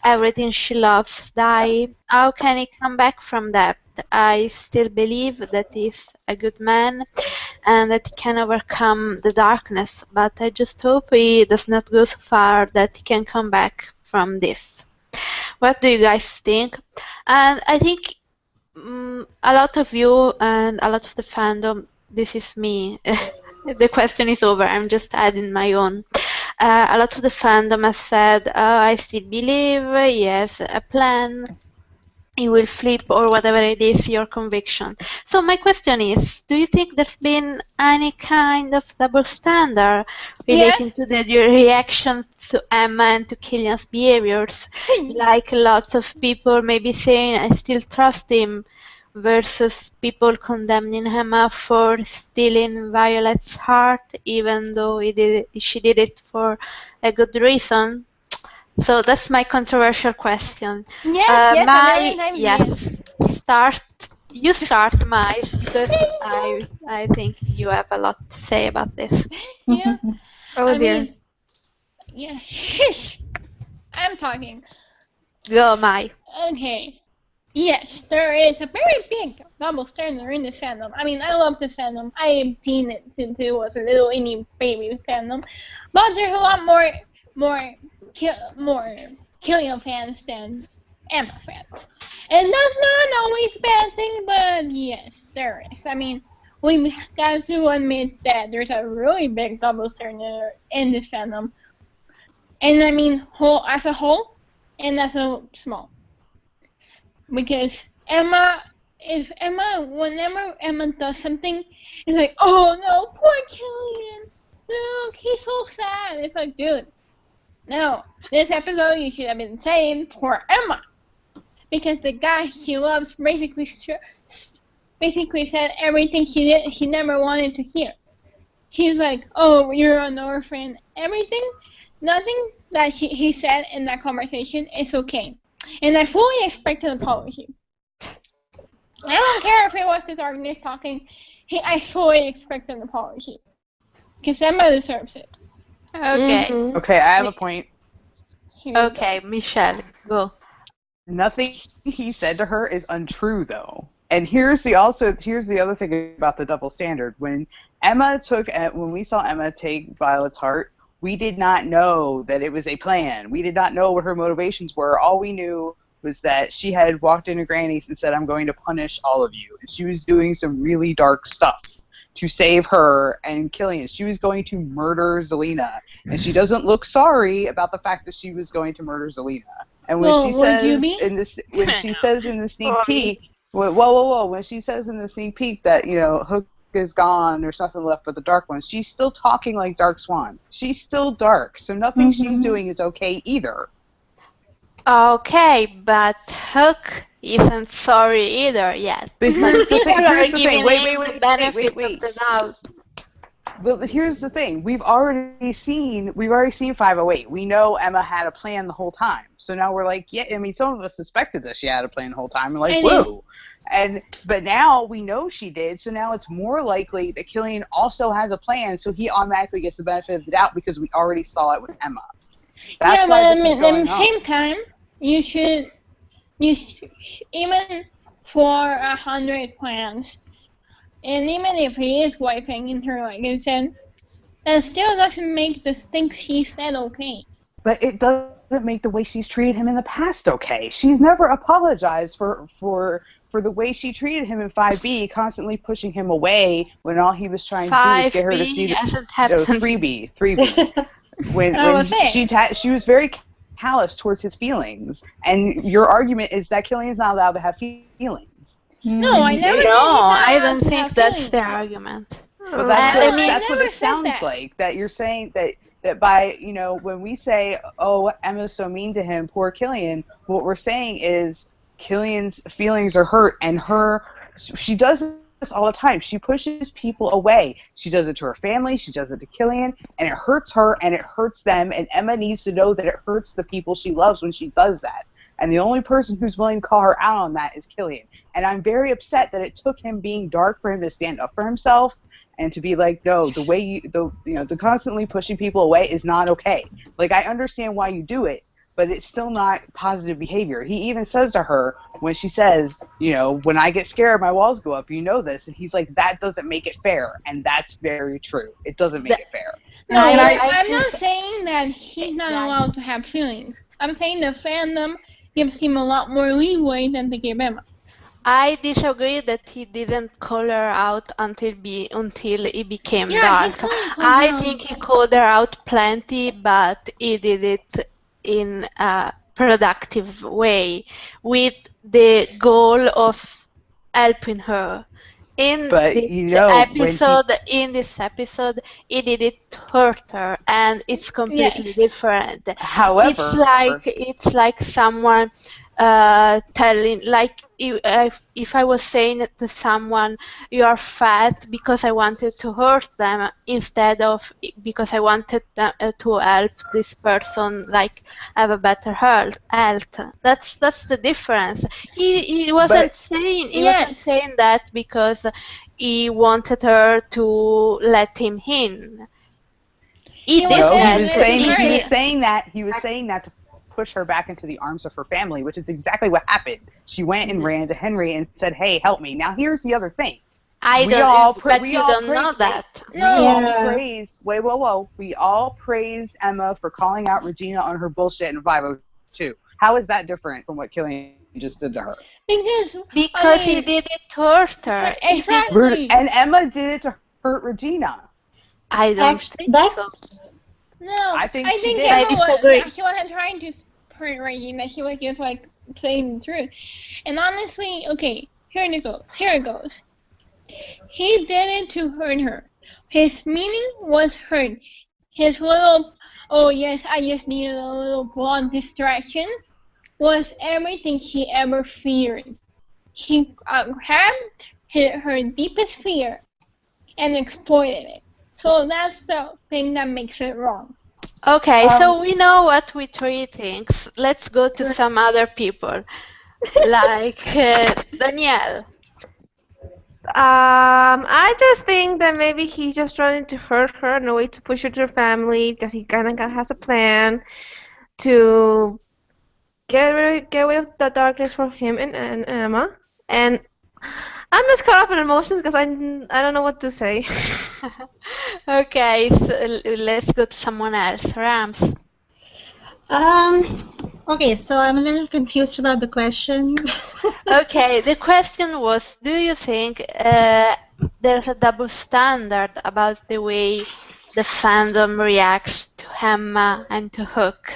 everything she loves die? How can he come back from that? I still believe that he's a good man and that he can overcome the darkness. But I just hope he does not go so far that he can come back from this. What do you guys think? And I think a lot of you and a lot of the fandom, this is me. The question is over. I'm just adding my own. A lot of the fandom has said, oh, I still believe he has a plan, he will flip, or whatever it is, your conviction. So my question is, do you think there's been any kind of double standard relating Yes. to the reaction to Emma and to Killian's behaviors? Like lots of people maybe saying, I still trust him, versus people condemning Emma for stealing Violet's heart, even though she did it for a good reason. So that's my controversial question. Yes, yes, My 11 times yes, start. You start, Mai, because I think you have a lot to say about this. Yeah. Oh I dear. mean, yeah. Shush. I'm talking. Go, Mai. Okay. Yes, there is a very big double standard in this fandom. I mean, I love this fandom. I've seen it since it was a little indie baby fandom, but there's a lot more Killian fans than Emma fans, and that's not always a bad thing. But yes, there is. I mean, we got to admit that there's a really big double standard in this fandom, and I mean, as a whole, and as a small. Because whenever Emma does something, it's like, oh no, poor Killian. Look, he's so sad. It's like, dude, no. This episode you should have been saying poor Emma. Because the guy she loves basically said everything she never wanted to hear. She's like, oh, you're an orphan. Everything, nothing that he said in that conversation is okay. And I fully expect an apology. I don't care if it was the darkness talking. I fully expect an apology. Because Emma deserves it. Okay. Mhm. Okay, I have a point. Here you Okay, Michelle, go. Nothing he said to her is untrue, though. And here's the other thing about the double standard. When we saw Emma take Violet's heart, we did not know that it was a plan. We did not know what her motivations were. All we knew was that she had walked into Granny's and said, I'm going to punish all of you. And she was doing some really dark stuff to save her and Killian. She was going to murder Zelena. And she doesn't look sorry about the fact that she was going to murder Zelena. And when Well, she would you says be? in the sneak peek, whoa, when she says in the sneak peek that, Hook is gone, there's nothing left but the Dark One, she's still talking like Dark Swan. She's still dark, so nothing she's doing is okay either. Okay, but Hook isn't sorry either yet. But here's the thing. People are Here's the giving thing. him the benefit of Wait. the doubt. Well, here's the thing. We've already seen 508. We know Emma had a plan the whole time. So now we're like, yeah. I mean, some of us suspected that she had a plan the whole time. We're like, whoa. But now we know she did. So now it's more likely that Killian also has a plan. So he automatically gets the benefit of the doubt because we already saw it with Emma. That's Yeah, why but this is at going the on. same time, you should even for 100 plans, and even if he is wiping into her like you said, that still doesn't make the things she said okay. But it doesn't make the way she's treated him in the past okay. She's never apologized for the way she treated him in 5B, constantly pushing him away when all he was trying to do was get her to see 3B. When she was very callous towards his feelings, and your argument is that Killian's not allowed to have feelings. No, I never said he's No, not I allowed don't to think have that's feelings. the argument. But that's I that's what never it said sounds that. like. That you're saying that by when we say, oh, Emma's so mean to him, poor Killian, what we're saying is Killian's feelings are hurt, and she does this all the time. She pushes people away. She does it to her family. She does it to Killian, and it hurts her and it hurts them. And Emma needs to know that it hurts the people she loves when she does that. And the only person who's willing to call her out on that is Killian. And I'm very upset that it took him being dark for him to stand up for himself and to be like, no, the way the constantly pushing people away is not okay. Like, I understand why you do it, but it's still not positive behavior. He even says to her when she says, when I get scared, my walls go up. You know this. And he's like, that doesn't make it fair. And that's very true. It doesn't make The- it fair. No, And I I'm not just saying that he's not allowed to have feelings. I'm saying the fandom gives him a lot more leeway than they give Emma. I disagree that he didn't call her out until it became Yeah, he dark. totally called her I out. think he called her out plenty, but he did it in a productive way with the goal of helping her. But In this episode, he did it to hurt her, and it's completely Yes. different. however, It's like someone telling, like if I was saying to someone, you are fat because I wanted to hurt them instead of because I wanted to help this person like have a better health. That's the difference. He but wasn't Yes. saying that because he wanted her to let him in. He He was did no, he saying that. was let him saying He hurt he was did. her. saying that he was saying that to push her back into the arms of her family, which is exactly what happened. She went and ran to Henry and said, "Hey, help me." Now here's the other thing. I We don't, all but we you all don't know praise wait. that. We No. all Yeah. praise wait whoa whoa. We all praise Emma for calling out Regina on her bullshit in 502. How is that different from what Killian just did to her? Because, I Because he mean, did it to hurt her. He did. exactly. And Emma did it to hurt Regina. I don't Actually, think that so. No, I think I she think did. I Emma disagree. she wasn't trying to hurt Regina. She was just like saying the truth. And honestly, okay, here it goes. Here it goes. He did it to hurt her. His meaning was hurt. His little, oh yes, I just needed a little blonde distraction, was everything she ever feared. She grabbed her deepest fear and exploited it. So that's the thing that makes it wrong. Okay, Um, so we know what we three thinks. Let's go to some other people, like Danielle. I just think that maybe he's just trying to hurt her in a way to push her to her family because he kind of has a plan to get rid of the darkness from him and Emma. And I'm just caught up in emotions because I don't know what to say. Okay, so let's go to someone else. Rams. Okay, so I'm a little confused about the question. Okay, the question was, do you think there's a double standard about the way the fandom reacts to Emma and to Hook,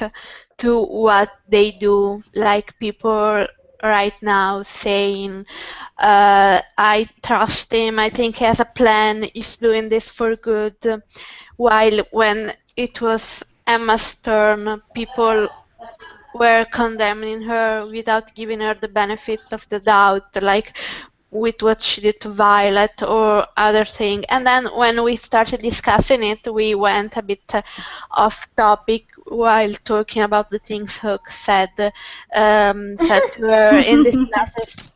to what they do? Like people right now saying, I trust him, I think he has a plan, he's doing this for good. While when it was Emma's turn, people were condemning her without giving her the benefit of the doubt, like with what she did to Violet or other thing. And then when we started discussing it, we went a bit off topic while talking about the things Hook said to her in this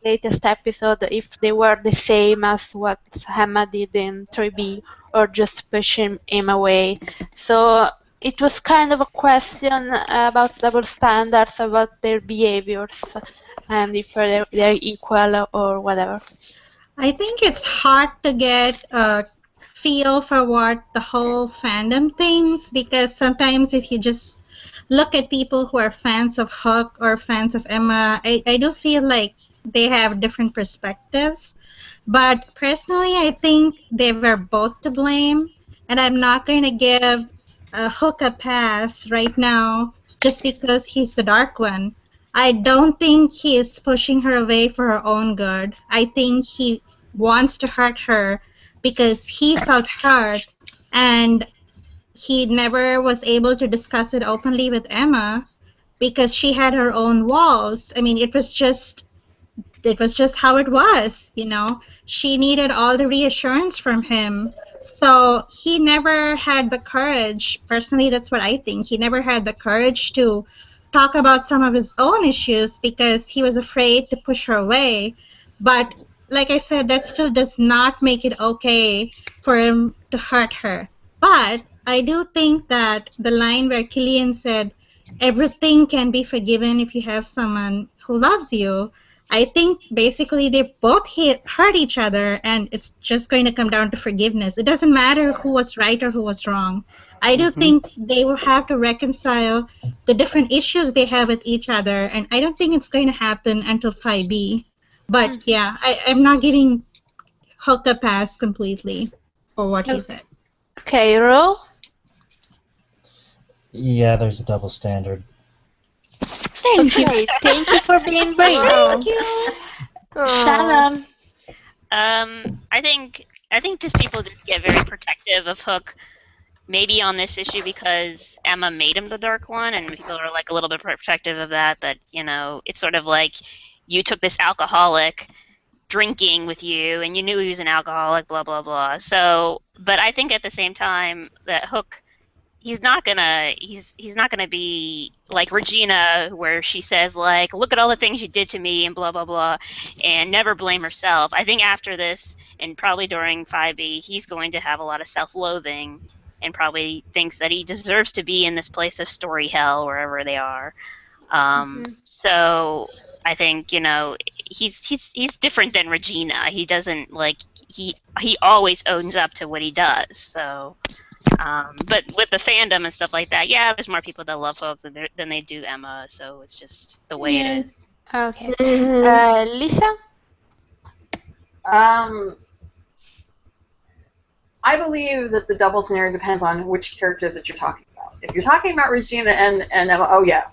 latest episode, if they were the same as what Emma did in 3B or just pushing him away. So it was kind of a question about double standards, about their behaviors, and if they're equal or whatever. I think it's hard to get a feel for what the whole fandom thinks because sometimes if you just look at people who are fans of Hook or fans of Emma, I do feel like they have different perspectives. But personally, I think they were both to blame, and I'm not going to give Hook a pass right now just because he's the dark one. I don't think he is pushing her away for her own good. I think he wants to hurt her because he felt hurt and he never was able to discuss it openly with Emma because she had her own walls. I mean, it was just how it was, you know. She needed all the reassurance from him. So he never had the courage, personally, that's what I think. He never had the courage to talk about some of his own issues because he was afraid to push her away. But like I said, that still does not make it okay for him to hurt her. But I do think that the line where Killian said, everything can be forgiven if you have someone who loves you. I think basically they both hurt each other, and it's just going to come down to forgiveness. It doesn't matter who was right or who was wrong. I do think they will have to reconcile the different issues they have with each other, and I don't think it's going to happen until 5B. But yeah, I'm not giving Hook a pass completely for what he said. Okay, Ro? Yeah, there's a double standard. Okay, thank you for being brave. Thank you. Shannon? I think just people just get very protective of Hook, maybe on this issue because Emma made him the Dark One, and people are like a little bit protective of that. That it's sort of like you took this alcoholic drinking with you, and you knew he was an alcoholic, blah blah blah. So, but I think at the same time that Hook, he's not gonna be like Regina, where she says like, look at all the things you did to me and blah blah blah, and never blame herself. I think after this, and probably during 5B, he's going to have a lot of self-loathing and probably thinks that he deserves to be in this place of story hell wherever they are. So I think he's different than Regina. He doesn't he always owns up to what he does. So. But with the fandom and stuff like that, yeah, there's more people that love Hook than they do Emma, so it's just the way it is. Okay. Mm-hmm. Lisa? I believe that the double scenario depends on which characters that you're talking about. If you're talking about Regina and Emma, oh yeah,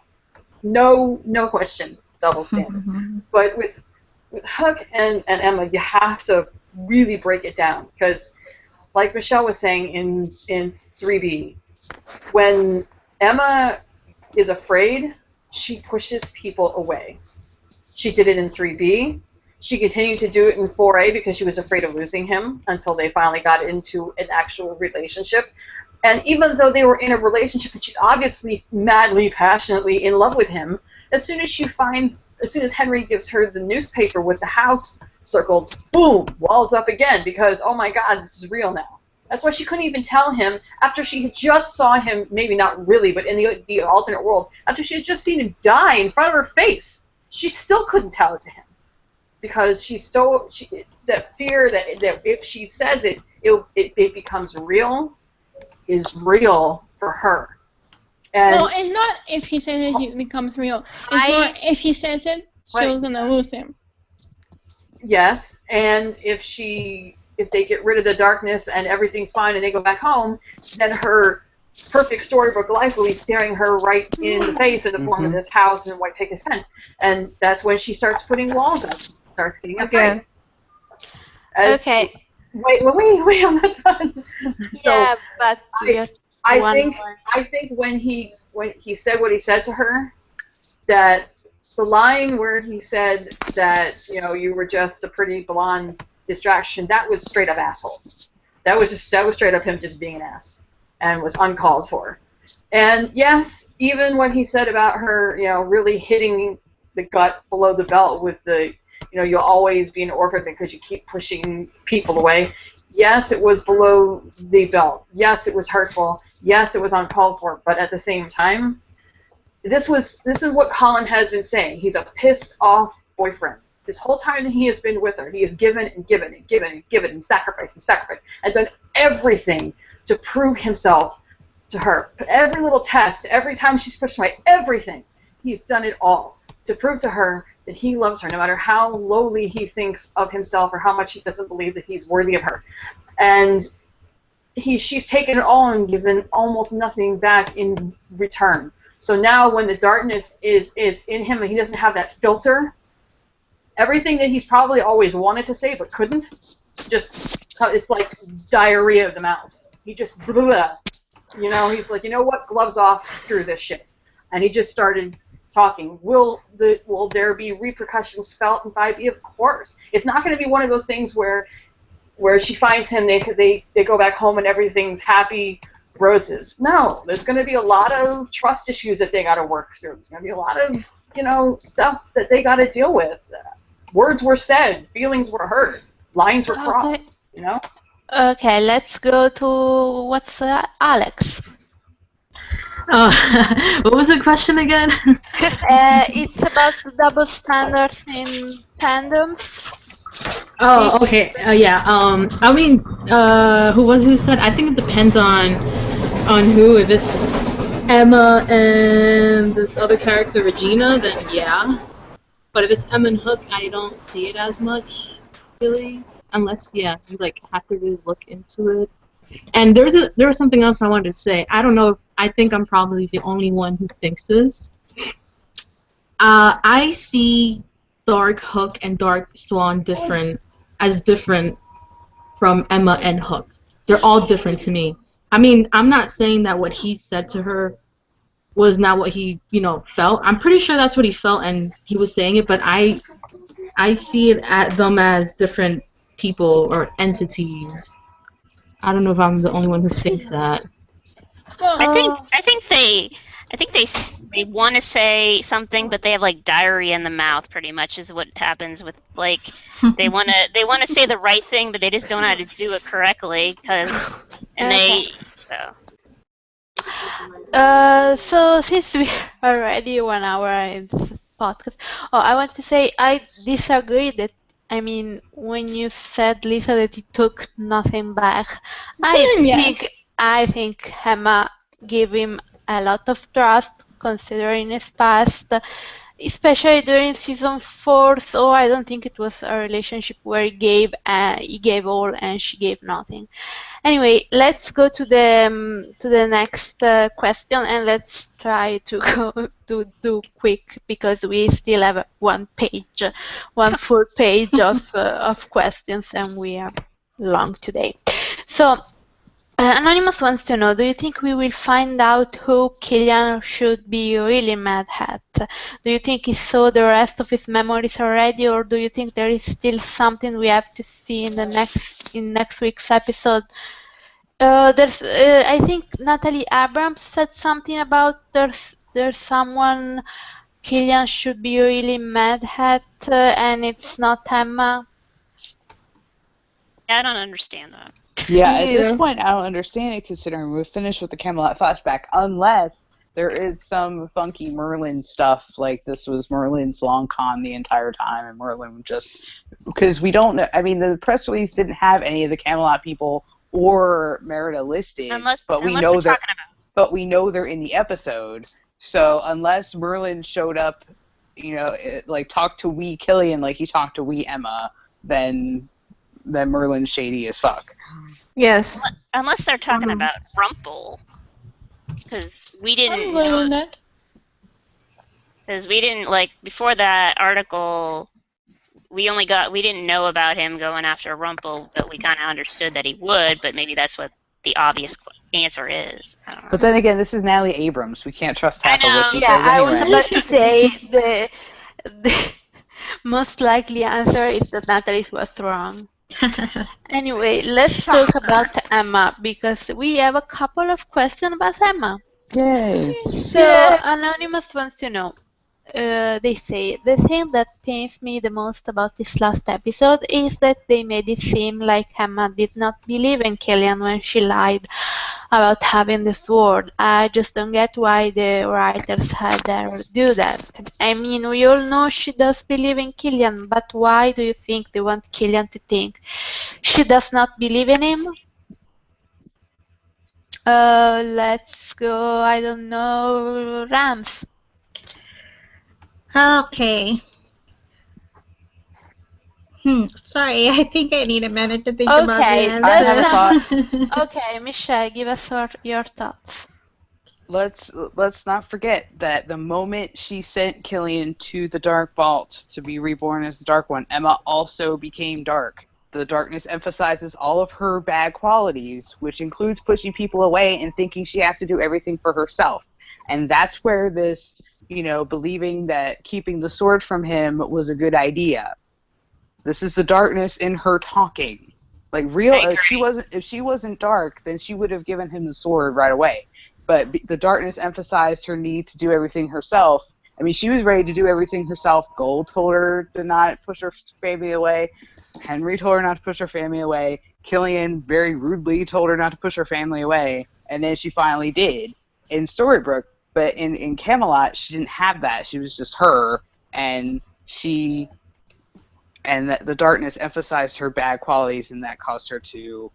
no question, double standard. But with Hook and Emma, you have to really break it down because, like Michelle was saying in 3B, when Emma is afraid, she pushes people away. She did it in 3B. She continued to do it in 4A because she was afraid of losing him until they finally got into an actual relationship. And even though they were in a relationship and she's obviously madly, passionately in love with him, as soon as Henry gives her the newspaper with the house circled, boom, walls up again because, oh my God, this is real now. That's why she couldn't even tell him after she had just saw him, maybe not really, but in the alternate world, after she had just seen him die in front of her face, she still couldn't tell it to him. Because that fear that if she says it becomes real, is real for her. And it's not if she says it becomes real. It's more if she says it, she's gonna lose him. Yes, and if they get rid of the darkness and everything's fine and they go back home, then her perfect storybook life will be staring her right in the face in the form of this house and white picket fence. And that's when she starts putting walls up. Starts getting afraid. Okay. Wait, I'm not done. So yeah, but I think when he said what he said to her, that the line where he said that you were just a pretty blonde distraction, that was straight up asshole. That was straight up him just being an ass and was uncalled for. And yes, even when he said about her, really hitting the gut below the belt with the you'll always be an orphan because you keep pushing people away. Yes, it was below the belt. Yes, it was hurtful. Yes, it was uncalled for. But at the same time, this is what Colin has been saying. He's a pissed off boyfriend. This whole time that he has been with her, he has given and given and given and given and sacrificed and done everything to prove himself to her. Every little test, every time she's pushed away, everything. He's done it all to prove to her that he loves her, no matter how lowly he thinks of himself or how much he doesn't believe that he's worthy of her. And she's taken it all and given almost nothing back in return. So now when the darkness is in him and he doesn't have that filter, everything that he's probably always wanted to say but couldn't, it's like diarrhea of the mouth. He just, he's like, you know what, gloves off, screw this shit. And he just started talking. Will there be repercussions felt in 5B? Of course. It's not going to be one of those things where she finds him, they go back home and everything's happy roses. No, there's going to be a lot of trust issues that they got to work through. There's going to be a lot of stuff that they got to deal with. Words were said, feelings were hurt, lines were crossed. Okay, let's go to Alex. What was the question again? It's about the double standards in fandoms. Oh, okay. Yeah. I mean, who said? I think it depends on who. If it's Emma and this other character Regina, then yeah. But if it's Emma and Hook, I don't see it as much, really. Unless, yeah, you like have to really look into it. And there was something else I wanted to say. I don't know if I think I'm probably the only one who thinks this. I see Dark Hook and Dark Swan different from Emma and Hook. They're all different to me. I mean, I'm not saying that what he said to her was not what he, felt. I'm pretty sure that's what he felt and he was saying it, but I see it at them as different people or entities. I don't know if I'm the only one who thinks that. Well, I think they want to say something, but they have like diarrhea in the mouth. Pretty much is what happens with like they want to say the right thing, but they just don't know how to do it correctly and Okay. they so. So since we're already 1 hour in this podcast, I want to say I disagree that, I mean, when you said, Lisa, that you took nothing back, I yeah. think I think Emma gave him a lot of trust considering his past, especially during season 4. So I don't think it was a relationship where he gave all and she gave nothing. Anyway, let's go to the next question, and let's try to go to do quick because we still have one full page of questions, and we are long today. So, Anonymous wants to know: do you think we will find out who Killian should be really mad at? Do you think he saw the rest of his memories already, or do you think there is still something we have to see in the next week's episode? I think Natalie Abrams said something about there's someone Killian should be really mad at, and it's not Emma. I don't understand that. Yeah, Me at this either. point, I don't understand it considering we've finished with the Camelot flashback, unless there is some funky Merlin stuff, like this was Merlin's long con the entire time, and Merlin just because we don't know. I mean, the press release didn't have any of the Camelot people or Merida listed, Unless but we unless they're know they're talking about in the episode. So unless Merlin showed up, like talked to wee Killian like he talked to wee Emma, then Merlin's shady as fuck. Yes. unless they're talking about Rumple, because we I'm didn't good know with that. because we didn't like before that article. We didn't know about him going after Rumple, but we kind of understood that he would. But maybe that's what the obvious answer is. I don't know. But then again, this is Natalie Abrams. We can't trust half of what she Yeah, says I was anyway. about to say the most likely answer is that Natalie was wrong. Anyway, let's talk about Emma because we have a couple of questions about Emma. Yay. So, Anonymous wants to know. They say, the thing that pains me the most about this last episode is that they made it seem like Emma did not believe in Killian when she lied about having the sword. I just don't get why the writers had her do that. I mean, we all know she does believe in Killian, but why do you think they want Killian to think she does not believe in him? Let's go, I don't know, Rams. Okay. Sorry, I think I need a minute to think about the Okay, I have a answer. Okay, Michelle, give us your thoughts. Let's not forget that the moment she sent Killian to the Dark Vault to be reborn as the Dark One, Emma also became dark. The darkness emphasizes all of her bad qualities, which includes pushing people away and thinking she has to do everything for herself. And that's where this, believing that keeping the sword from him was a good idea. This is the darkness in her talking. Like real, if she wasn't dark, then she would have given him the sword right away. But the darkness emphasized her need to do everything herself. I mean, she was ready to do everything herself. Gold told her to not push her family away. Henry told her not to push her family away. Killian very rudely told her not to push her family away. And then she finally did. in Storybrooke, but in Camelot, she didn't have that. She was just her, and the darkness emphasized her bad qualities, and that caused her to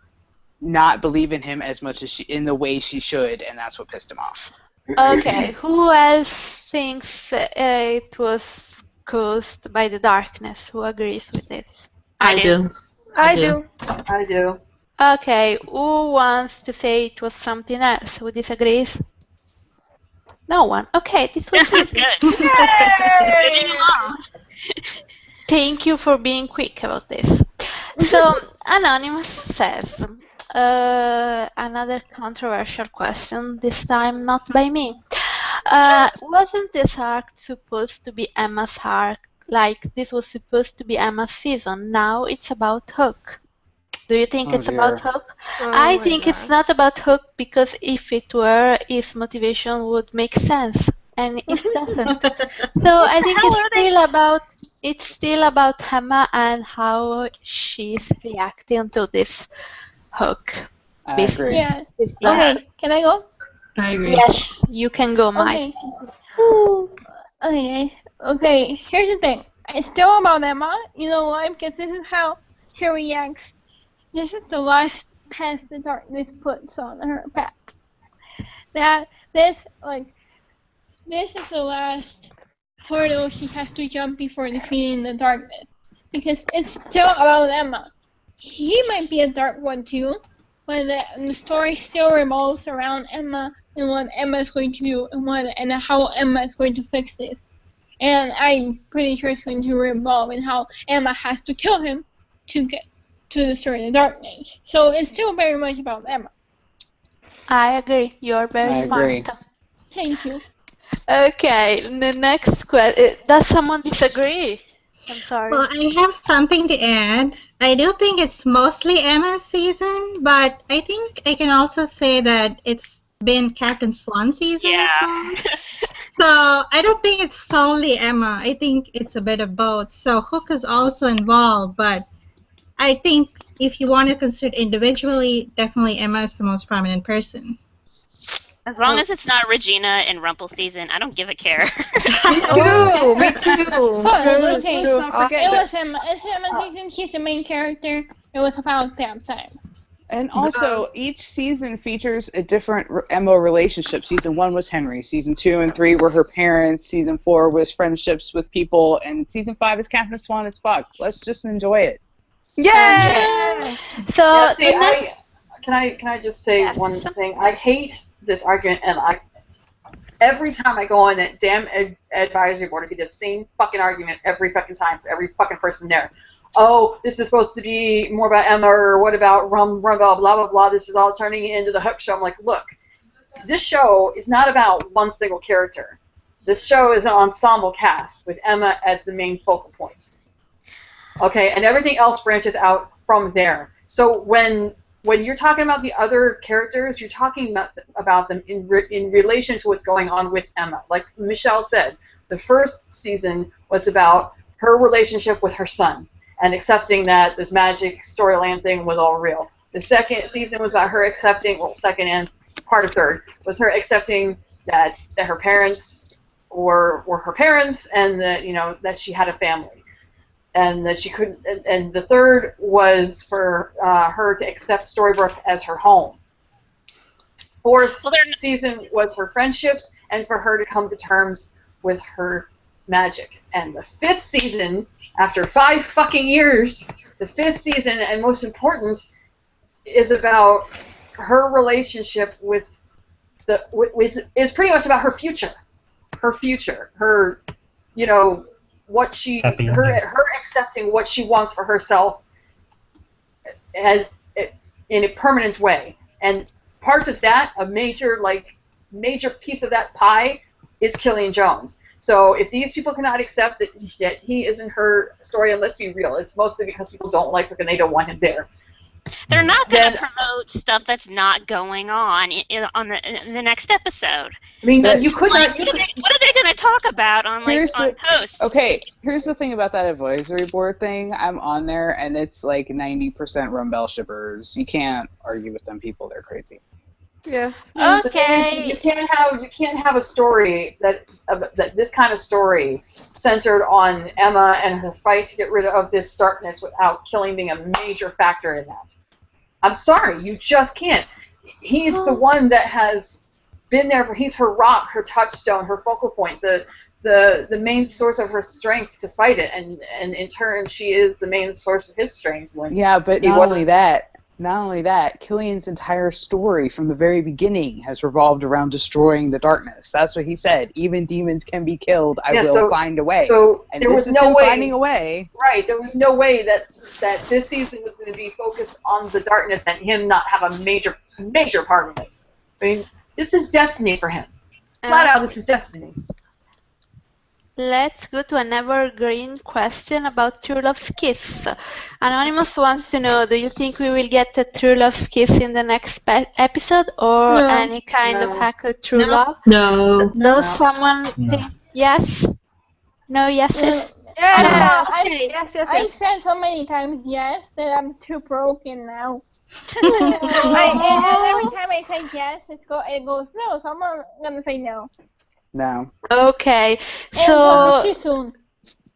not believe in him as much as in the way she should, and that's what pissed him off. Okay, who else thinks it was caused by the darkness? Who agrees with this? I do. I do. I do. Okay, who wants to say it was something else? Who disagrees? No one. Okay, this was easy. Good. Moving along. Thank you for being quick about this. So, Anonymous says, another controversial question, this time not by me. Wasn't this arc supposed to be Emma's arc? Like, this was supposed to be Emma's season. Now it's about Hook. Do you think it's about Hook? I think it's not about Hook because if it were, his motivation would make sense, and it doesn't. So I think it's still about Emma and how she's reacting to this Hook. I agree. Yeah. This plan. Okay, can I go? I agree. Yes, you can go, Mike. Okay. Okay, here's the thing. It's still about Emma. You know why? Because this is how she reacts. This is the last test the darkness puts on her path. This is the last hurdle she has to jump before defeating the darkness. Because it's still about Emma. She might be a dark one too, but the story still revolves around Emma and what Emma is going to do and how Emma is going to fix this. And I'm pretty sure it's going to revolve in how Emma has to kill him to destroy the darkness. So it's still very much about Emma. I agree. You're very smart. Thank you. Okay, the next question. Does someone disagree? I'm sorry. Well, I have something to add. I do think it's mostly Emma's season, but I think I can also say that it's been Captain Swan season as well. So I don't think it's solely Emma. I think it's a bit of both. So Hook is also involved, but I think if you want to consider individually, definitely Emma is the most prominent person. As long as it's not Regina in Rumple season, I don't give a care. Me too. But, okay, Let's not forget it that. was Emma. It's Emma's season. She's the main character. It was about that time. And also, each season features a different Emma relationship. Season 1 was Henry. Season 2 and 3 were her parents. Season 4 was friendships with people. And Season 5 is Captain Swan as fuck. Let's just enjoy it. Yay! So Yeah, see, the next, can I just say Yes. one thing? I hate this argument, and every time I go on that damn advisory board, I see the same fucking argument every fucking time for every fucking person there. Oh, this is supposed to be more about Emma, or what about Rum, blah, blah, blah, blah. This is all turning into the Hook show. I'm like, look, this show is not about one single character. This show is an ensemble cast with Emma as the main focal point. Okay, and everything else branches out from there. So when you're talking about the other characters, you're talking about them in relation to what's going on with Emma. Like Michelle said, the first season was about her relationship with her son and accepting that this magic storyline thing was all real. The second season was about her accepting, well, second and part of third, was her accepting that her parents were her parents and that, that she had a family. And that she couldn't, and the third was for her to accept Storybrooke as her home. Fourth season was for friendships and for her to come to terms with her magic. And the fifth season, after 5 fucking years, the fifth season, and most important, is about her relationship with is pretty much about her future. Her future. Her, what she, Happy her accepting what she wants for herself as in a permanent way. And parts of that, a major piece of that pie is Killian Jones. So if these people cannot accept that he isn't her story, and let's be real, it's mostly because people don't like her and they don't want him there. They're not going to promote stuff that's not going on in the next episode. I mean, So you could not. what are they going to talk about on posts? Okay, here's the thing about that advisory board thing. I'm on there, and it's like 90% Rumbell shippers. You can't argue with them people. They're crazy. Yes. The thing is, you Okay. can't have a story that this kind of story centered on Emma and her fight to get rid of this darkness without killing being a major factor in that. I'm sorry, you just can't. He's the one that has been there for. He's her rock, her touchstone, her focal point, the main source of her strength to fight it, and in turn, she is the main source of his strength when Yeah, but he not was. only that, Killian's entire story from the very beginning has revolved around destroying the darkness. That's what he said. Even demons can be killed. I Yeah, will find a way. So And there this was is no him way. finding a way. Right, there was no way that this season was going to be focused on the darkness and him not have a major part of it. I mean, this is destiny for him. Flat out, this is destiny. Let's go to an evergreen question about True Love's Kiss. Anonymous wants to know, do you think we will get a True Love's Kiss in the next episode or No. any kind of No. hack of True No. Love? No. Does No. someone No. think yes? No yeses? Yes. Okay. Yes. I said so many times yes that I'm too broken now. I, And every time I say yes, it goes no, so I'm gonna say no. No. Okay. And plus, So, it's too soon.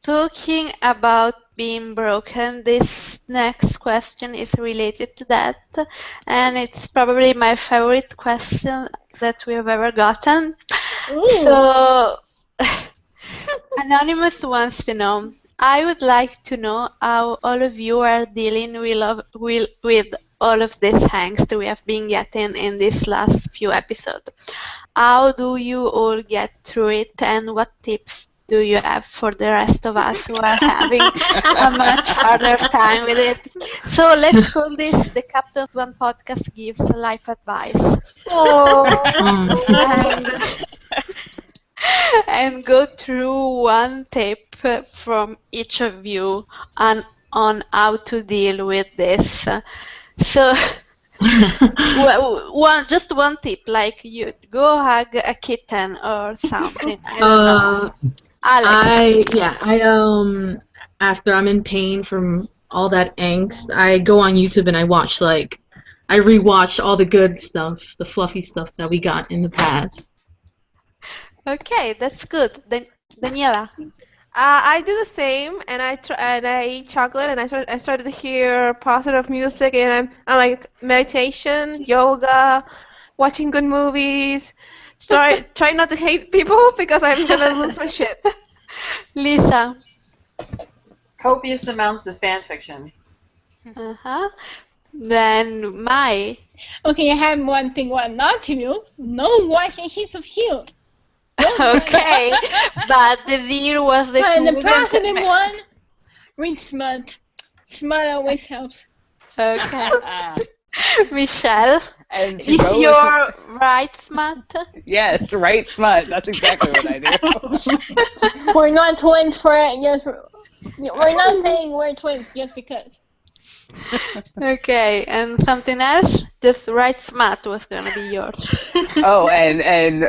talking about being broken, this next question is related to that, and it's probably my favorite question that we have ever gotten. Ooh. So, Anonymous wants to know, I would like to know how all of you are dealing with all of these angst we have been getting in these last few episodes. How do you all get through it, and what tips do you have for the rest of us who are having a much harder time with it? So let's call this the Captain One podcast gives life advice. And go through one tip from each of you on how to deal with this. So, just one tip, like you go hug a kitten or something. I don't know. Alex. After I'm in pain from all that angst, I go on YouTube and I rewatch all the good stuff, the fluffy stuff that we got in the past. Okay, that's good. Daniela. I do the same, and I eat chocolate, and I started to hear positive music, and I'm like meditation, yoga, watching good movies. Try not to hate people because I'm gonna lose my shit. Lisa. Copious amounts of fan fiction. Uh-huh. Then Mai. Okay, I have one thing what not to do. No watching Sheets of Shield. Okay, but the deal was that And you the wouldn't positive one, read Smut. Smut always helps. Okay. Michelle, And to is go your right smart? Yes, right smut. That's exactly what I do. We're not twins for just. We're not saying we're twins just because. Okay, and something else? Just right smart was gonna be yours. Oh, and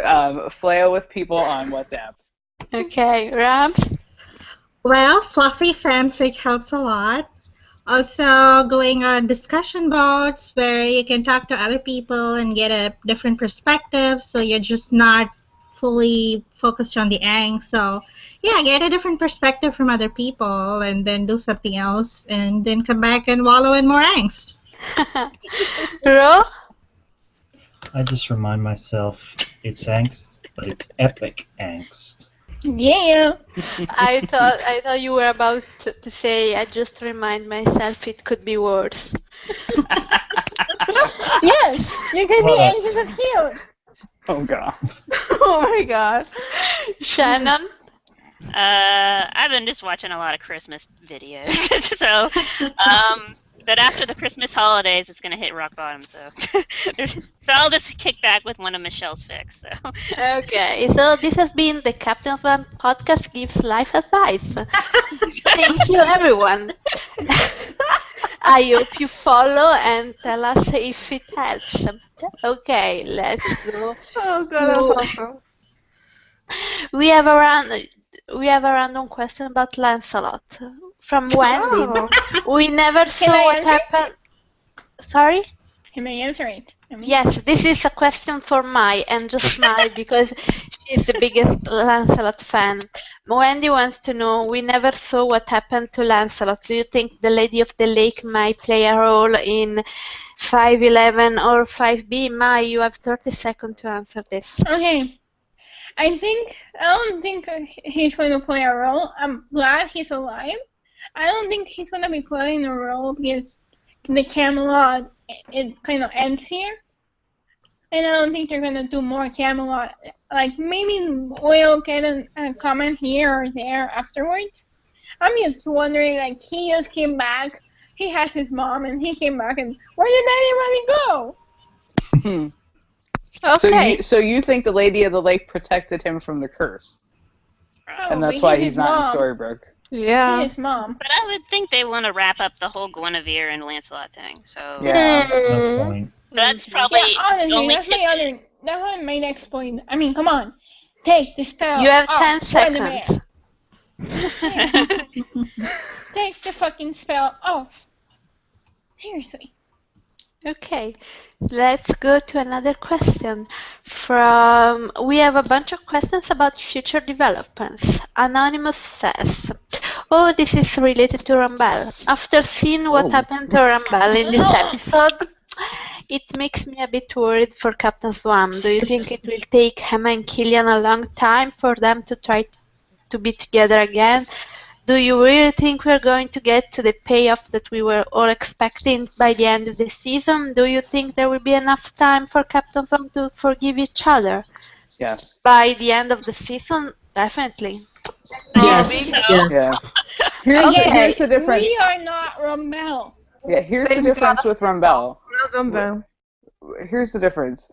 flail with people on WhatsApp. Okay, Rams? Well, fluffy fanfic helps a lot. Also, going on discussion boards where you can talk to other people and get a different perspective, so you're just not fully focused on the angst. So, yeah, get a different perspective from other people and then do something else and then come back and wallow in more angst. Ro? I just remind myself it's angst, but it's epic angst. Yeah. I thought you were about to say, I just remind myself it could be worse. Yes, you can be Well, Agents of Shield. Oh god. Oh my god. Shannon? I've been just watching a lot of Christmas videos. So, but after the Christmas holidays, it's gonna hit rock bottom. So, so I'll just kick back with one of Michelle's fix. So, Okay, so this has been the Captain One podcast gives life advice. Thank you, everyone. I hope you follow and tell us if it helps. Okay, let's go. Oh god, that's to- awesome. We have a random question about Lancelot from Wendy. Oh. We never saw I what answer? happened. Sorry? He may answer it. I mean, Yes, this is a question for Mai, and just Mai because she's the biggest Lancelot fan. Wendy wants to know, we never saw what happened to Lancelot. Do you think the Lady of the Lake might play a role in 511 or 5B? Mai, you have 30 seconds to answer this. okay. I don't think he's going to play a role. I'm glad he's alive. I don't think he's going to be playing a role because the Camelot, it kind of ends here. And I don't think they're going to do more Camelot. Like, maybe we'll get a comment here or there afterwards. I'm just wondering, like, he just came back. He has his mom, and he came back, and where did everybody go? Okay. So you think the Lady of the Lake protected him from the curse, and that's why he's not in Storybrooke. Yeah. His mom. But I would think they want to wrap up the whole Guinevere and Lancelot thing. So Yeah. No point. that's probably Yeah, honestly, the only that's my next point. I mean, come on. Take the spell You have off 10 Guinevere. seconds. Take the fucking spell off. Seriously. Okay, let's go to another question. We have a bunch of questions about future developments. Anonymous says, "Oh, this is related to Rambal. After seeing what happened to Rambal in this episode, it makes me a bit worried for Captain Swan. Do you think it will take Emma and Killian a long time for them to try to be together again? Do you really think we're going to get to the payoff that we were all expecting by the end of the season? Do you think there will be enough time for Captain Swan to forgive each other? Yes. By the end of the season, definitely. Yes. Yes. Yes. Again, Here's the difference. we are not Rommel. Yeah, here's the difference with Rambel. Here's the difference.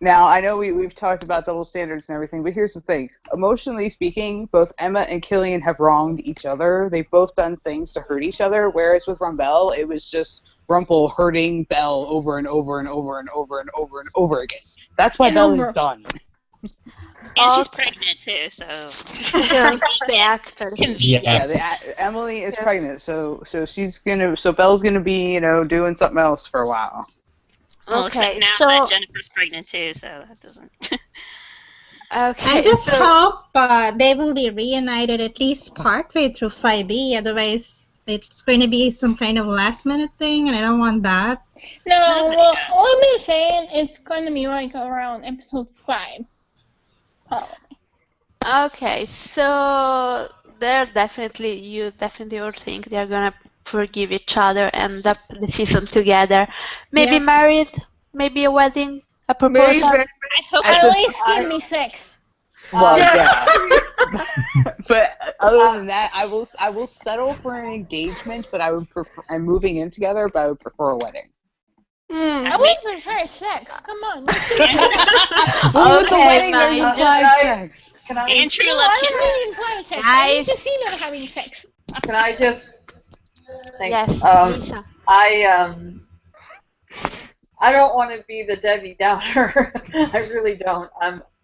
Now, I know we've talked about double standards and everything, but here's the thing. Emotionally speaking, both Emma and Killian have wronged each other. They've both done things to hurt each other, whereas with Rambel, it was just Rumple hurting Belle over and over and over and over and over and over again. That's why Belle is done. And she's pregnant too, so The actor. Yeah. Emily is pregnant, so Belle's gonna be doing something else for a while. well, Okay, except now so that Jennifer's pregnant too, so that doesn't. okay, I just so hope they will be reunited at least partway through 5B. Otherwise, it's going to be some kind of last minute thing, and I don't want that. No, well, what I'm saying, it's going to be like around episode 5. okay, so you definitely all think they're gonna forgive each other, end up the season together, maybe Yeah. married, maybe a wedding, a proposal. I hope At least give me sex. Well, yeah. But other than that, I will settle for an engagement, but I would prefer. I'm moving in together, but I would prefer a wedding. I would prefer sex. Come on. Well, with the Okay, wedding, there's Mike. implied sex. and true No, love I kisses. don't mean implied sex. I need Guys. to see them having sex. Can I just? Thanks. Yes, Lisa. I don't want to be the Debbie Downer. I really don't.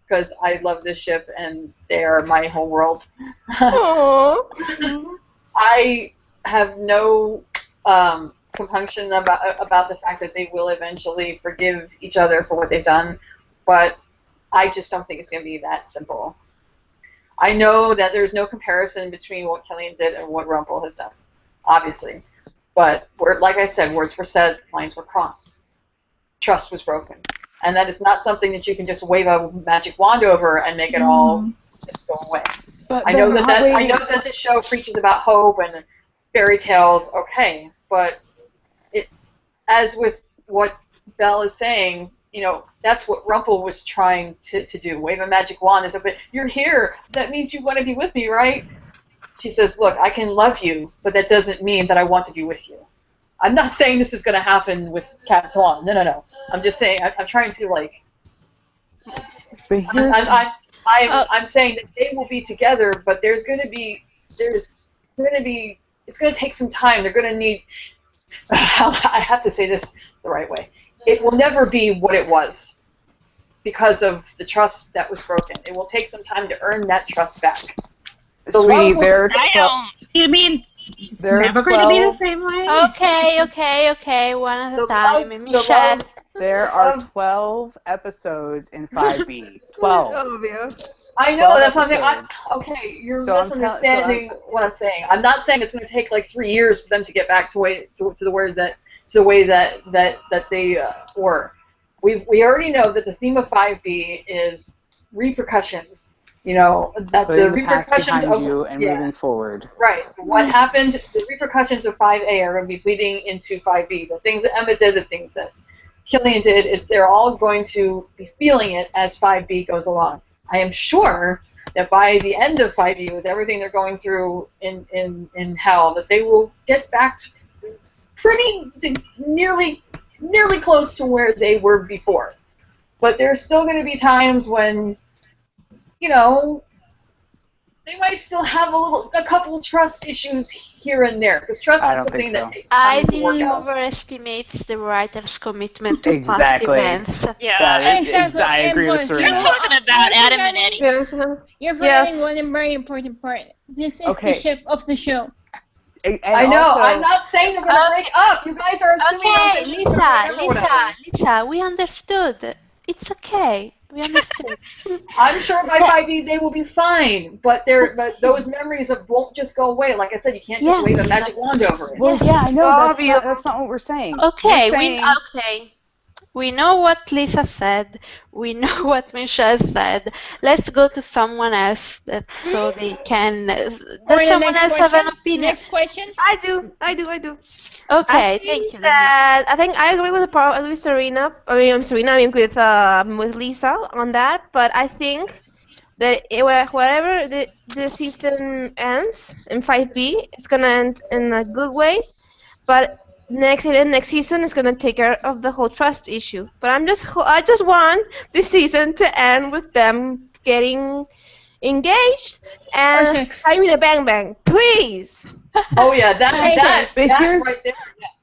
Because I love this ship and they are my whole world. I have no compunction about the fact that they will eventually forgive each other for what they've done, but I just don't think it's going to be that simple. I know that there's no comparison between what Killian did and what Rumple has done, obviously. But, like I said, words were said, lines were crossed. Trust was broken. And that is not something that you can just wave a magic wand over and make it all just go away. But I know that the show preaches about hope and fairy tales, okay, but as with what Belle is saying, that's what Rumple was trying to do. Wave a magic wand. But you're here. That means you want to be with me, right? She says, look, I can love you, but that doesn't mean that I want to be with you. I'm not saying this is going to happen with Cat Swan. No. I'm just saying, I'm trying to, like... But here's... I'm saying that they will be together, but it's going to take some time. They're going to need... I have to say this the right way. It will never be what it was because of the trust that was broken. It will take some time to earn that trust back. Sweetie, they're You mean they're never going to be the 12. same way? Okay, one at a time. Michelle. There are 12 episodes in 5B. 12. Obvio. I know 12 that's what I'm saying. episodes. Okay, you're So misunderstanding what I'm saying. I'm not saying it's going to take like 3 years for them to get back to the way that they were. We already know that the theme of 5B is repercussions. You know that Putting the the past repercussions behind of you and moving forward. right. What happened? The repercussions of 5A are going to be bleeding into 5B. The things that Emma did, the things that Killian did, they're all going to be feeling it as 5B goes along. I am sure that by the end of 5B, with everything they're going through in hell, that they will get back to nearly close to where they were before. But there's still going to be times when, you know, they might still have a couple trust issues here and there, because trust I is don't something think that so. takes I time to think work he out. overestimates the writer's commitment to past Exactly. events. Yeah. That is, Exactly. I agree with And You're Serena. talking about Adam and Eddie. Yes. You're forgetting Yes. one very important part. This is Okay. the ship of the show. And I know. also, I'm not saying they're going to break up. You guys are assuming I'm Okay, saying they're gonna break up or whatever. Lisa, we understood. It's okay. We understood. I'm sure by 5B they will be fine, but those memories won't just go away. Like I said, you can't just wave a magic wand over it. well, yeah, I know Obvio. that's not what we're saying. Okay, We're saying, we know what Lisa said. We know what Michelle said. Let's go to someone else so they can. Does someone else have an opinion? Next question. I do. Okay, thank you. Danielle. I think I agree with the part with Serena. I mean with Lisa on that. But I think that whatever the season ends in 5B, it's gonna end in a good way. But next season is gonna take care of the whole trust issue. But I just want this season to end with them getting engaged and sex. having a bang bang, please. Oh yeah, that But here's- right there.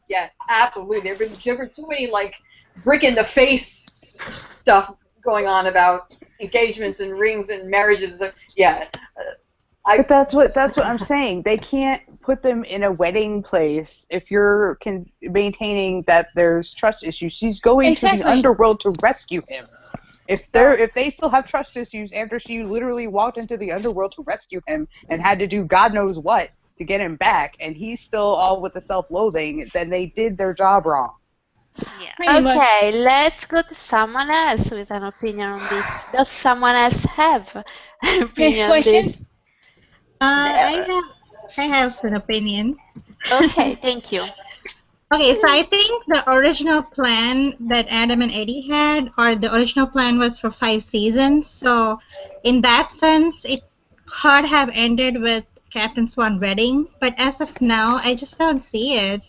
Yes, absolutely. There have been too many like brick in the face stuff going on about engagements and rings and marriages. Yeah. But that's what I'm saying. They can't put them in a wedding place if you're maintaining that there's trust issues. She's going to the underworld to rescue him. If they still have trust issues after she literally walked into the underworld to rescue him and had to do God knows what to get him back, and he's still all with the self-loathing, then they did their job wrong. Yeah. Okay, let's go to someone else with an opinion on this. Does someone else have an opinion on this? I have an opinion. Okay, thank you. Okay, so I think the original plan that Adam and Eddie had, or the original plan was for 5 seasons. So, in that sense, it could have ended with Captain Swan wedding. But as of now, I just don't see it.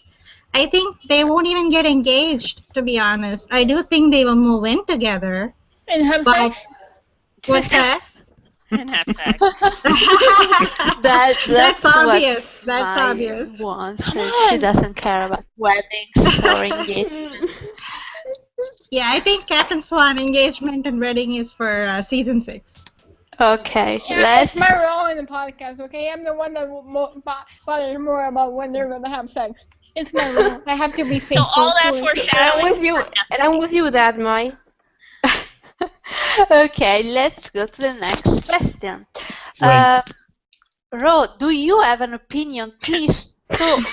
I think they won't even get engaged, to be honest. I do think they will move in together. And have But sex. what's that? And have sex. That's obvious. What That's Maya obvious. wants. She doesn't care about weddings or engagements. Yeah, I think Captain Swan engagement and wedding is for season 6. Okay, Yeah, it's my role in the podcast, okay? I'm the one that bothers more about when they're going to have sex. It's my role. I have to be faithful. So all that to it. foreshadowing. I'm with you with that, Mai. Okay, let's go to the next question. Wait. Ro, do you have an opinion? Please talk.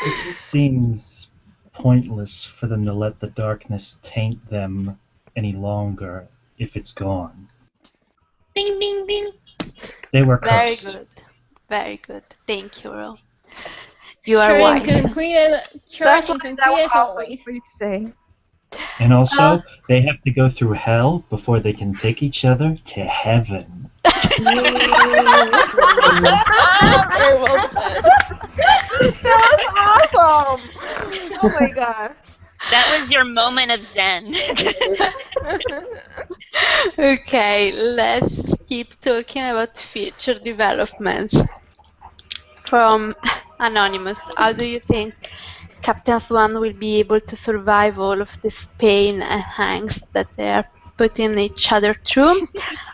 It seems pointless for them to let the darkness taint them any longer if it's gone. Ding, ding, ding. They were Very cursed. good. Very good. Thank you, Ro. You are wise. That's what that was awesome always. for you to say. And also, they have to go through hell before they can take each other to heaven. Very well said. That was awesome. Oh my god. That was your moment of zen. Okay, let's keep talking about future developments. From Anonymous, how do you think Captain Swan will be able to survive all of this pain and angst that they are putting each other through.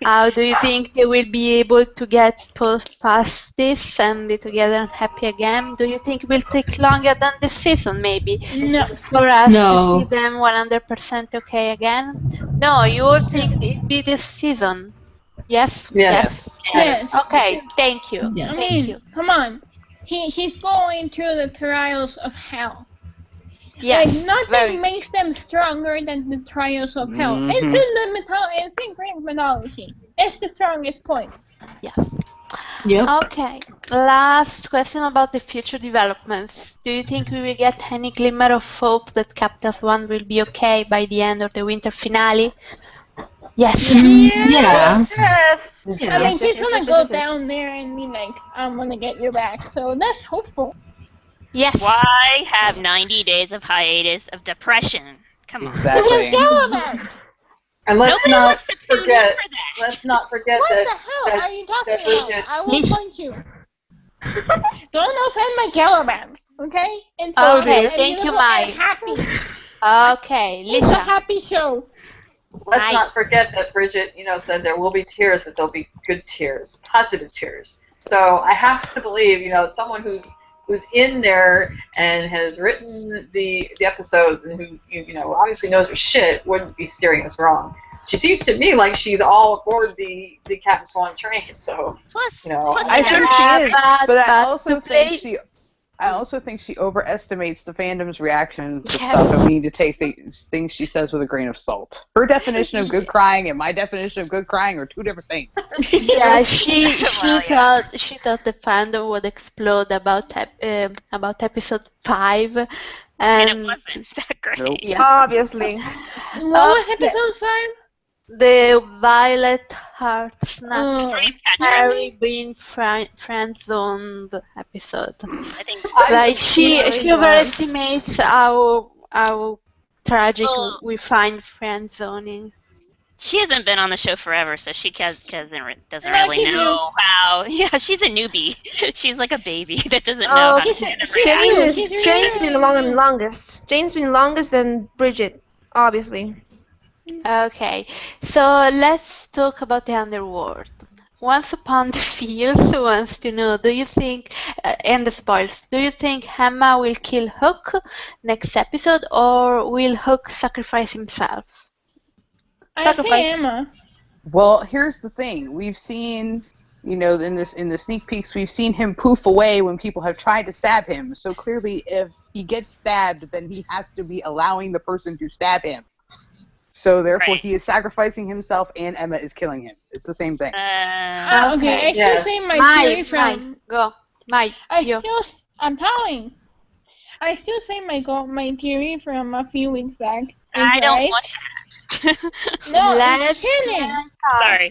How do you think they will be able to get past this and be together and happy again? Do you think it will take longer than this season, maybe, No. for us to see No. them 100% okay again? No, you all think No. it be this season? Yes? Yes. Yes. Okay, thank you. Yeah. I Thank mean, you. come on. She's going through the trials of hell. Yes, Like very nothing makes them stronger than the trials of hell. It's in Greek mythology. It's the strongest point. yes. Yep. Okay, last question about the future developments. Do you think we will get any glimmer of hope that Captain Swan will be okay by the end of the winter finale? Yes. Yeah. Yes. I mean, she's gonna go Yes. down there and be like, I'm gonna get you back. So that's hopeful. Yes. Why have 90 days of hiatus of depression? Come on. Because Exactly. Gallivant! And let's Nobody not wants to tune in forget. for that. Let's not forget What that. the hell that, are you talking that about? Bridget- I will punch you. Don't offend my Gallivant, okay? And so Okay, I'm thank you, beautiful Mai. and happy. Okay, It's a Lisa. happy show. Let's not forget that Bridget, said there will be tears, but they'll be good tears, positive tears. So I have to believe, someone who's in there and has written the episodes and who obviously knows her shit wouldn't be steering us wrong. She seems to me like she's all aboard the Captain Swan train. So Plus, I you think know, she is, but I but also to play- think she overestimates the fandom's reaction to Yes. stuff and we need to take things she says with a grain of salt. Her definition of good crying and my definition of good crying are two different things. Yeah, she Well, yeah. thought the fandom would explode about episode 5, and and it wasn't that great. Nope. yeah, Obviously. What was Okay. episode 5? the Violet Heart Snatch Oh. Dreamcatcher. Harry being friend zoned episode. I think. Like she really overestimates how tragic Well- we find friend zoning. She hasn't been on the show forever, so she doesn't No, really she's know how. Yeah, she's a newbie. She's like a baby that doesn't know how to she's handle she's react. new. Jane's, She's really Jane's been new. the longest. Jane's been longest than Bridget, obviously. Okay, so let's talk about the underworld. Once Upon the Fields wants to know, do you think, and the spoilers, do you think Emma will kill Hook next episode, or will Hook sacrifice himself? I think Emma. Well, here's the thing. We've seen, in the sneak peeks, we've seen him poof away when people have tried to stab him. So clearly, if he gets stabbed, then he has to be allowing the person to stab him. So therefore, Right. he is sacrificing himself, and Emma is killing him. It's the same thing. Okay, I still yes. say my theory from. Go. Mike, you. I'm telling. I still say my theory from a few weeks back. is I don't right. want that. No, Let's Shannon. Sorry.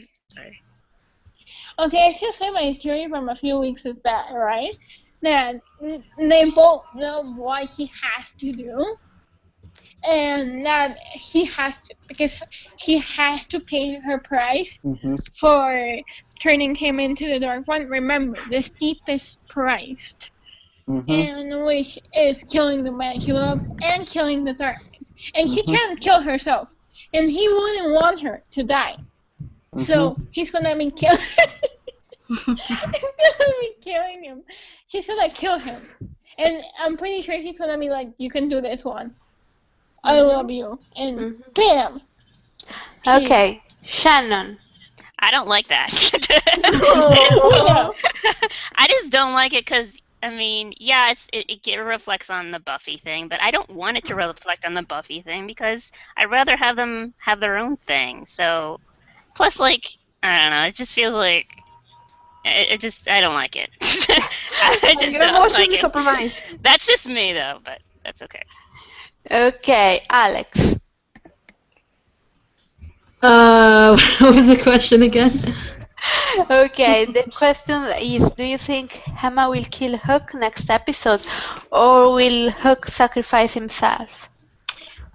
Okay, I still say my theory from a few weeks is back, right? That they both know what he has to do, and that he has to, because she has to pay her price for turning him into the Dark One. Remember, the steepest price, and which is killing the man he loves and killing the darkness. And she can't kill herself, and he wouldn't want her to die. So he's gonna be killing. He's gonna be killing him. She's gonna kill him, and I'm pretty sure she's gonna be like, "You can do this one. I love you," and bam. Okay, Shannon. I don't like that. Oh. I just don't like it because, I mean, yeah, it reflects on the Buffy thing, but I don't want it to reflect on the Buffy thing because I'd rather have them have their own thing. So, plus, like, I don't know, it just feels like I don't like it. I just You're don't emotionally like it. compromised. That's just me, though, but that's okay. Okay, Alex. What was the question again? Okay, the question is, do you think Emma will kill Hook next episode, or will Hook sacrifice himself?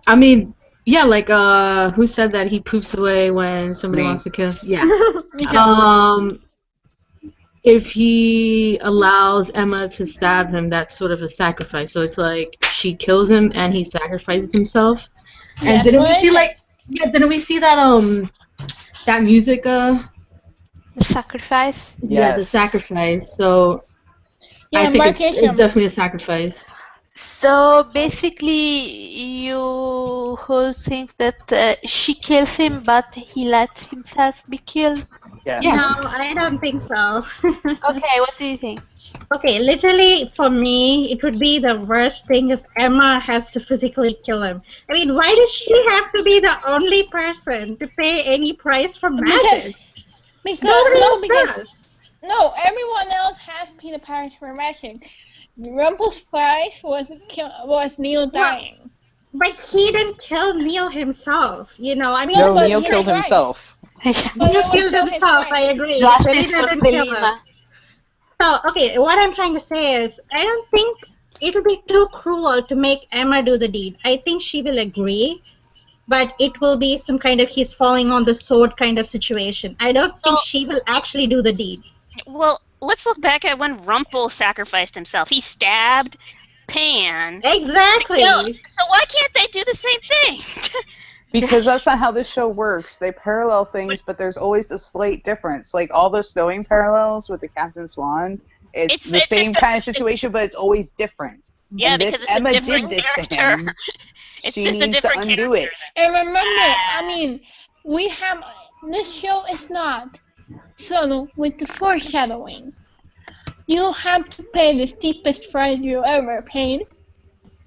I mean, yeah, like, who said that he poofs away when somebody Me. wants to kill? Yeah. If he allows Emma to stab him, that's sort of a sacrifice. So it's like she kills him and he sacrifices himself. And That's didn't what we I see said. like Yeah, didn't we see that music The sacrifice. yeah, the Yes. sacrifice. So I Yeah, think it's Marquisham. definitely a sacrifice. So basically, you whole think that she kills him, but he lets himself be killed. Yes. No, Yes. I don't think so. Okay, what do you think? Okay, literally for me, it would be the worst thing if Emma has to physically kill him. I mean, why does she have to be the only person to pay any price for magic? Nobody else does. No, everyone else has paid a price for magic. Rumple's price was Neil Well, dying. but he didn't kill Neil himself. I mean, No, No, but Neil his killed price. himself. But Neil it was killed still his himself, I price. agree. Justice Selena for didn't kill him. Selena. So, okay, what I'm trying to say is, I don't think it would be too cruel to make Emma do the deed. I think she will agree, but it will be some kind of he's falling on the sword kind of situation. I don't think Well, she will actually do the deed. well, let's look back at when Rumple sacrificed himself. He stabbed Pan. Exactly. So why can't they do the same thing? Because that's not how this show works. They parallel things, but there's always a slight difference. Like all the snowing parallels with the Captain Swan, it's the It's same just kind of situation, but it's always different. Yeah, And because this it's a Emma different did this to character. him. It's She just a needs to different undo it. And remember, I mean, we have this show is not subtle with the foreshadowing. You have to pay the steepest price you ever paid.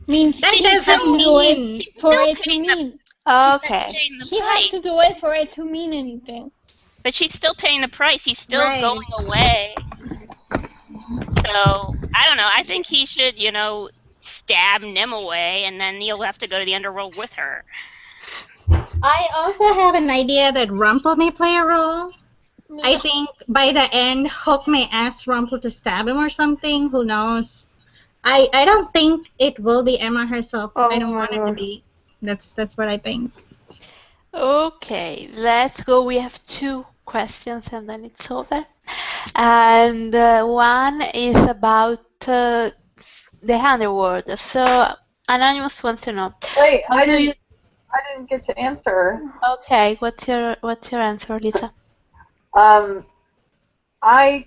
Means That she has doesn't to do it mean. for still it to paying the mean. Okay. paying the She has price. to do it for it to mean anything. But she's still paying the price. He's still Right. going away. So I don't know. I think he should, stab Nim away, and then he'll have to go to the underworld with her. I also have an idea that Rumple may play a role. I think by the end, Hook may ask Rumple to stab him or something. Who knows? I don't think it will be Emma herself. I Oh don't my want it to god. be. That's what I think. Okay, let's go. We have two questions and then it's over. And one is about the underworld. So, Anonymous wants to know. Wait, How do you? I didn't get to answer. Okay, what's your answer, Lisa? I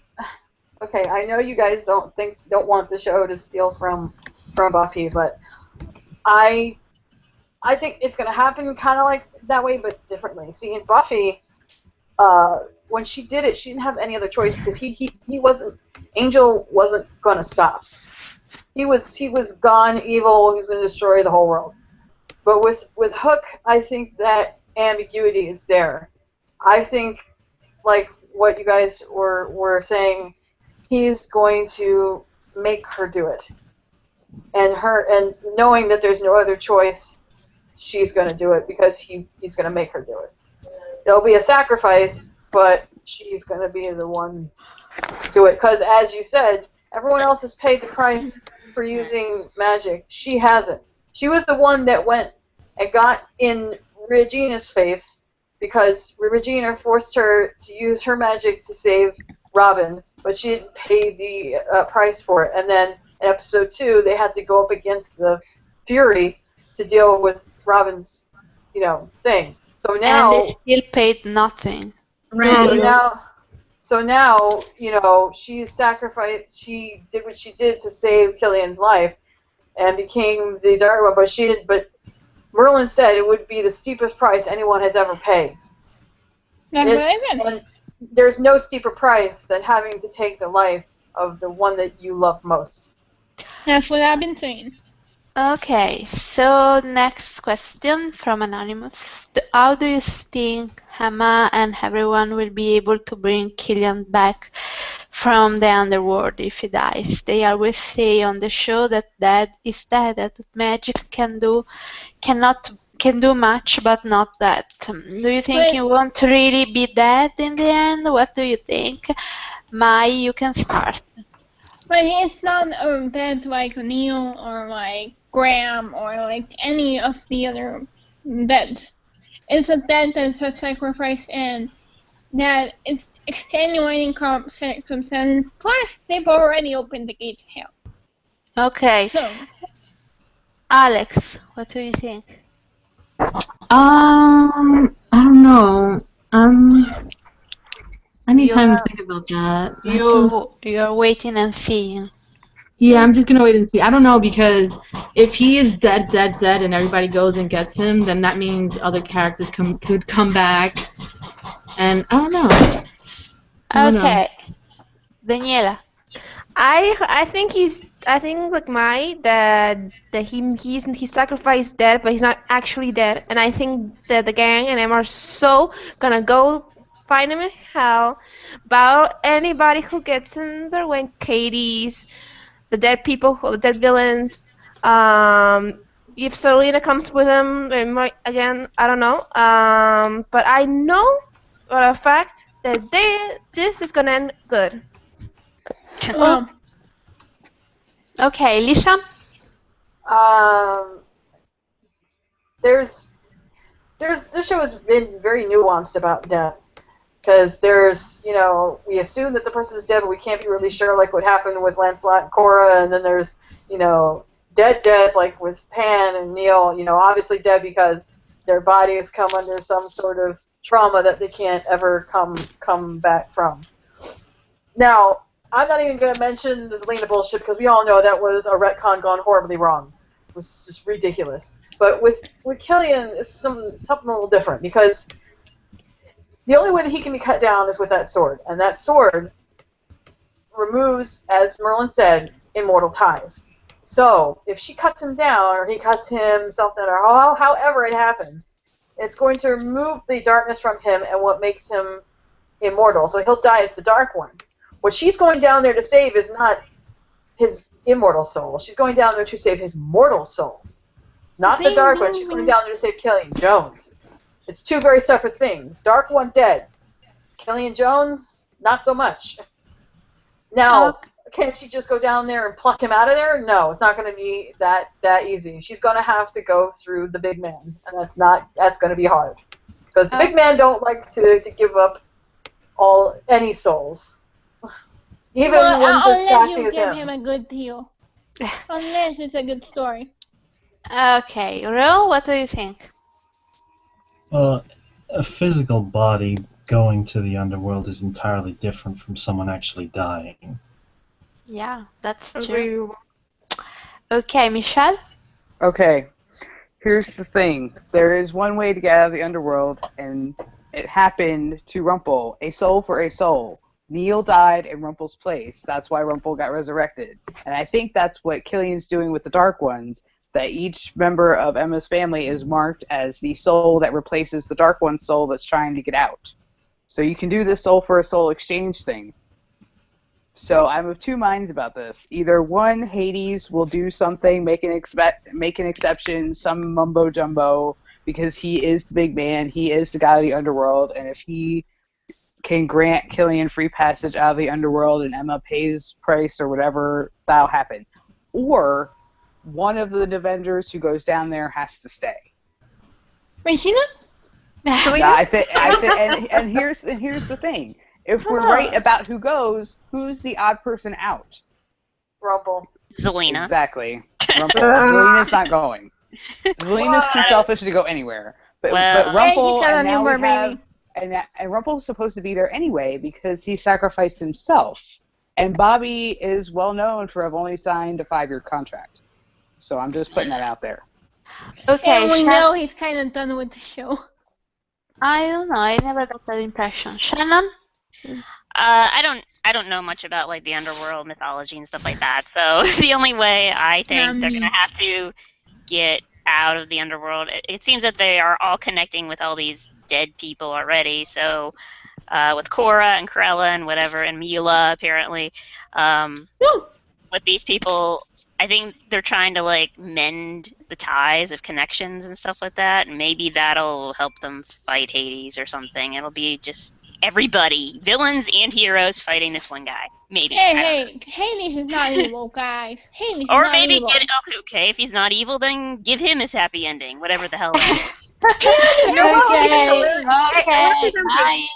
know you guys don't want the show to steal from Buffy, but I think it's gonna happen kind of like that way, but differently. See, in Buffy, when she did it, she didn't have any other choice because he wasn't Angel wasn't gonna stop. He was gone, evil. He was gonna destroy the whole world. But with Hook, I think that ambiguity is there. I think, like what you guys were saying, he's going to make her do it, and knowing that there's no other choice, she's going to do it because he's going to make her do it. There'll be a sacrifice, but she's going to be the one to do it because, as you said, everyone else has paid the price for using magic. She hasn't. She was the one that went and got in Regina's face because Regina forced her to use her magic to save Robin, but she didn't pay the price for it. And then in episode 2, they had to go up against the Fury to deal with Robin's, thing. So now, And they still paid nothing. Right. so now, she's sacrificed. She did what she did to save Killian's life, and became the Dark One. But she did. But Merlin said it would be the steepest price anyone has ever paid. That's what I meant. And there's no steeper price than having to take the life of the one that you love most. That's what I've been saying. Okay, so next question from Anonymous. How do you think Emma and everyone will be able to bring Killian back from the underworld if he dies? They always say on the show that that magic can do much, but not that. Do you think But- he won't really be dead in the end? What do you think? Mai, you can start. But it's not dead like Neil or like Graham or like any of the other deads. It's a death that's a sacrifice and that is extenuating circumstances. Plus, they've already opened the gate to hell. Okay, So, Alex, what do you think? I don't know. I need You time to are think about that. That's just you're waiting and seeing. yeah. I'm just gonna wait and see. I don't know because if he is dead, and everybody goes and gets him, then that means other characters could come back, and I don't know. I don't know. Okay, Daniela. I think like that he sacrificed dead, but he's not actually dead. And I think that the gang and Emma are so gonna go find him in hell, about anybody who gets in their way, Katie's, the dead people, the dead villains. If Selena comes with him, it might, again, I don't know. But I know for a fact that this is gonna end good. Oh, Well, okay, Lisa. Um, there's this show has been very nuanced about death because we assume that the person is dead, but we can't be really sure, like what happened with Lancelot and Cora, and then there's dead like with Pan and Neil, obviously dead because their bodies come under some sort of trauma that they can't ever come back from. Now, I'm not even going to mention the Zelena bullshit because we all know that was a retcon gone horribly wrong. It was just ridiculous. But with Killian, it's something a little different because the only way that he can be cut down is with that sword. And that sword removes, as Merlin said, immortal ties. So if she cuts him down or he cuts himself down or however it happens, it's going to remove the darkness from him and what makes him immortal. So he'll die as the Dark One. What she's going down there to save is not his immortal soul. She's going down there to save his mortal soul. Not the Dark One. She's going down there to save Killian Jones. It's two very separate things. Dark One dead. Killian Jones, not so much. Now, can she just go down there and pluck him out of there? No, it's not going to be that easy. She's going to have to go through the big man, and that's going to be hard. Because the big man don't like to give up any souls. Even ones as unless sassy you as give him. him a good deal. Unless it's a good story. Okay, Ro, what do you think? Well, a physical body going to the underworld is entirely different from someone actually dying. Yeah, that's true. Agree. Okay, Michelle. Okay, here's the thing. There is one way to get out of the underworld, and it happened to Rumpel. A soul for a soul. Neil died in Rumpel's place. That's why Rumpel got resurrected. And I think that's what Killian's doing with the Dark Ones, that each member of Emma's family is marked as the soul that replaces the Dark One's soul that's trying to get out. So you can do this soul for a soul exchange thing. So I'm of two minds about this. Either one, Hades will do something, make an exception, some mumbo jumbo, because he is the big man, he is the god of the underworld, and if he can grant Killian free passage out of the underworld and Emma pays price or whatever, that'll happen. Or one of the Avengers who goes down there has to stay. Regina? Yeah, I think, and here's the thing. If we're right about who goes, who's the odd person out? Rumpel. Zelena. Exactly. Zelena's not going. Zelena's too selfish to go anywhere. But Rumpel, and now we have, and Rumpel's supposed to be there anyway because he sacrificed himself. And Bobby is well known for have only signed a 5-year contract. So I'm just putting that out there. Okay, And we know he's kind of done with the show. I don't know. I never got that impression. Shannon? I don't know much about like the underworld mythology and stuff like that. So the only way I think they're gonna have to get out of the underworld, it seems that they are all connecting with all these dead people already. So with Cora and Corella and whatever, and Mila apparently, with these people, I think they're trying to like mend the ties of connections and stuff like that. And maybe that'll help them fight Hades or something. It'll be just everybody, villains and heroes, fighting this one guy. Maybe. Hey, Hades is not evil, guys. Hades is or not maybe evil. okay, if he's not evil, then give him his happy ending, whatever the hell that is. Okay, bye.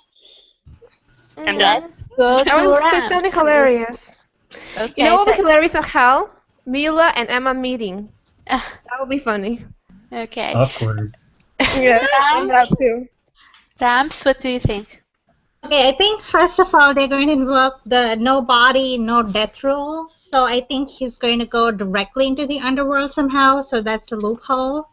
I'm done. Go to I want to say Ram. something hilarious. Okay. You know what would be hilarious of hell? Mila and Emma meeting. That would be funny. Okay. Awkward. Yeah, and that Rams, too. Rams, what do you think? Okay, I think first of all they're going to invoke the no body, no death rule. So I think he's going to go directly into the underworld somehow. So that's a loophole.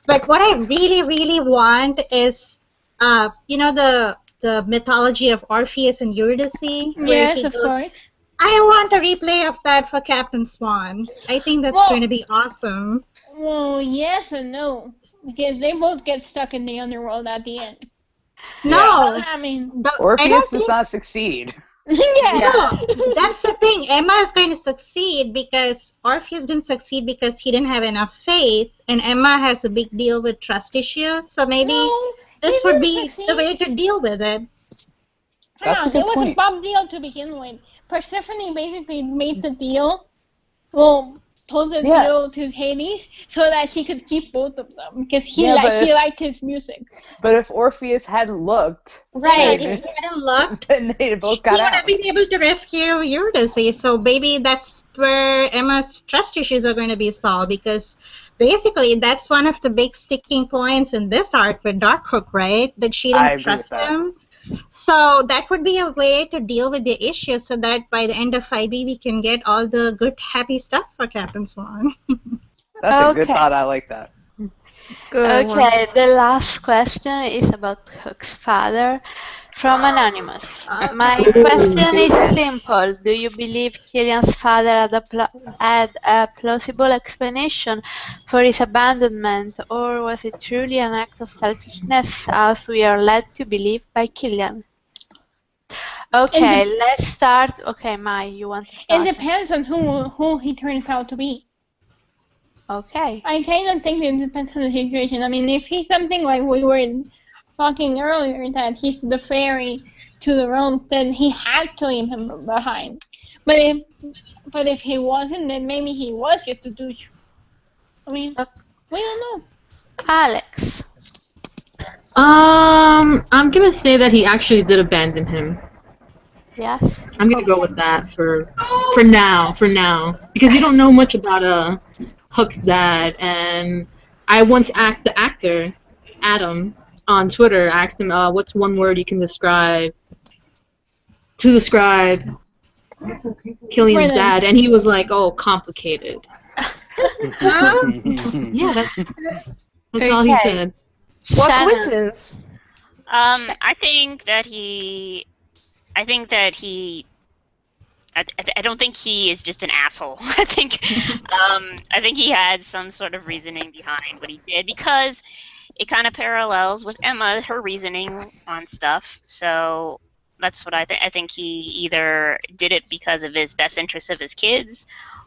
But what I really, really want is, the mythology of Orpheus and Eurydice, where Yes, he of goes. course. I want a replay of that for Captain Swan. I think that's going to Well, be awesome. well, yes and no, because they both get stuck in the underworld at the end. Yeah. No, I mean, I Orpheus don't does think. not succeed. yeah. No, that's the thing. Emma is going to succeed because Orpheus didn't succeed because he didn't have enough faith, and Emma has a big deal with trust issues. So maybe No, he this would didn't be the succeed. way to deal with it. Hang That's a on, it good was a point. bum deal to begin with. Persephone basically made the deal, well, told the Yeah. deal to Hades so that she could keep both of them because Yeah, but she if liked his music. Orpheus hadn't looked, Right. Yeah. If he hadn't looked, then they'd he both got would have out. been able to rescue Eurydice. So maybe that's where Emma's trust issues are going to be solved because basically that's one of the big sticking points in this arc with Darkhook, right? That she I didn't agree with trust that. him. So that would be a way to deal with the issue so that by the end of 5B we can get all the good, happy stuff for Captain Swan. That's a good Okay. thought. I like that. Good one. Okay, the last question is about Hook's father from Anonymous. My question is simple. Do you believe Killian's father had a plausible explanation for his abandonment, or was it truly an act of selfishness, as we are led to believe by Killian? It, Okay, de- let's start. Okay, Mai, you want to it start? depends on who he turns out to be. Okay. I kind of think it depends on the situation. I mean, if he's something like we were talking earlier, that he's the fairy to the realm, then he had to leave him behind. But if he wasn't, then maybe he was just a douche. I mean, we don't know. Alex. I'm gonna say that he actually did abandon him. Yes. I'm gonna go with that for now, because we don't know much about Hook's dad, and I once asked the actor Adam on Twitter, asked him, what's one word you can describe Killian's Brennan. dad, and he was like, oh, complicated. Yeah, that's all he Okay. said. What Shannon. coincidence? I think that he. I don't think he is just an asshole. I think he had some sort of reasoning behind what he did because it kind of parallels with Emma, her reasoning on stuff. So that's what I think. I think he either did it because of his best interest of his kids,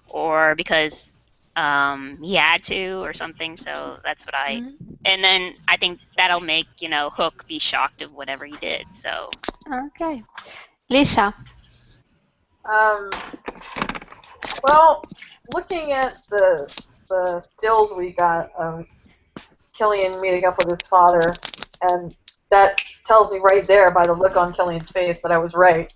or because he had to, or something. So that's what I. And then I think that'll make Hook be shocked of whatever he did. So Okay. Lisa. Well, looking at the stills we got of Killian meeting up with his father, and that tells me right there by the look on Killian's face that I was right.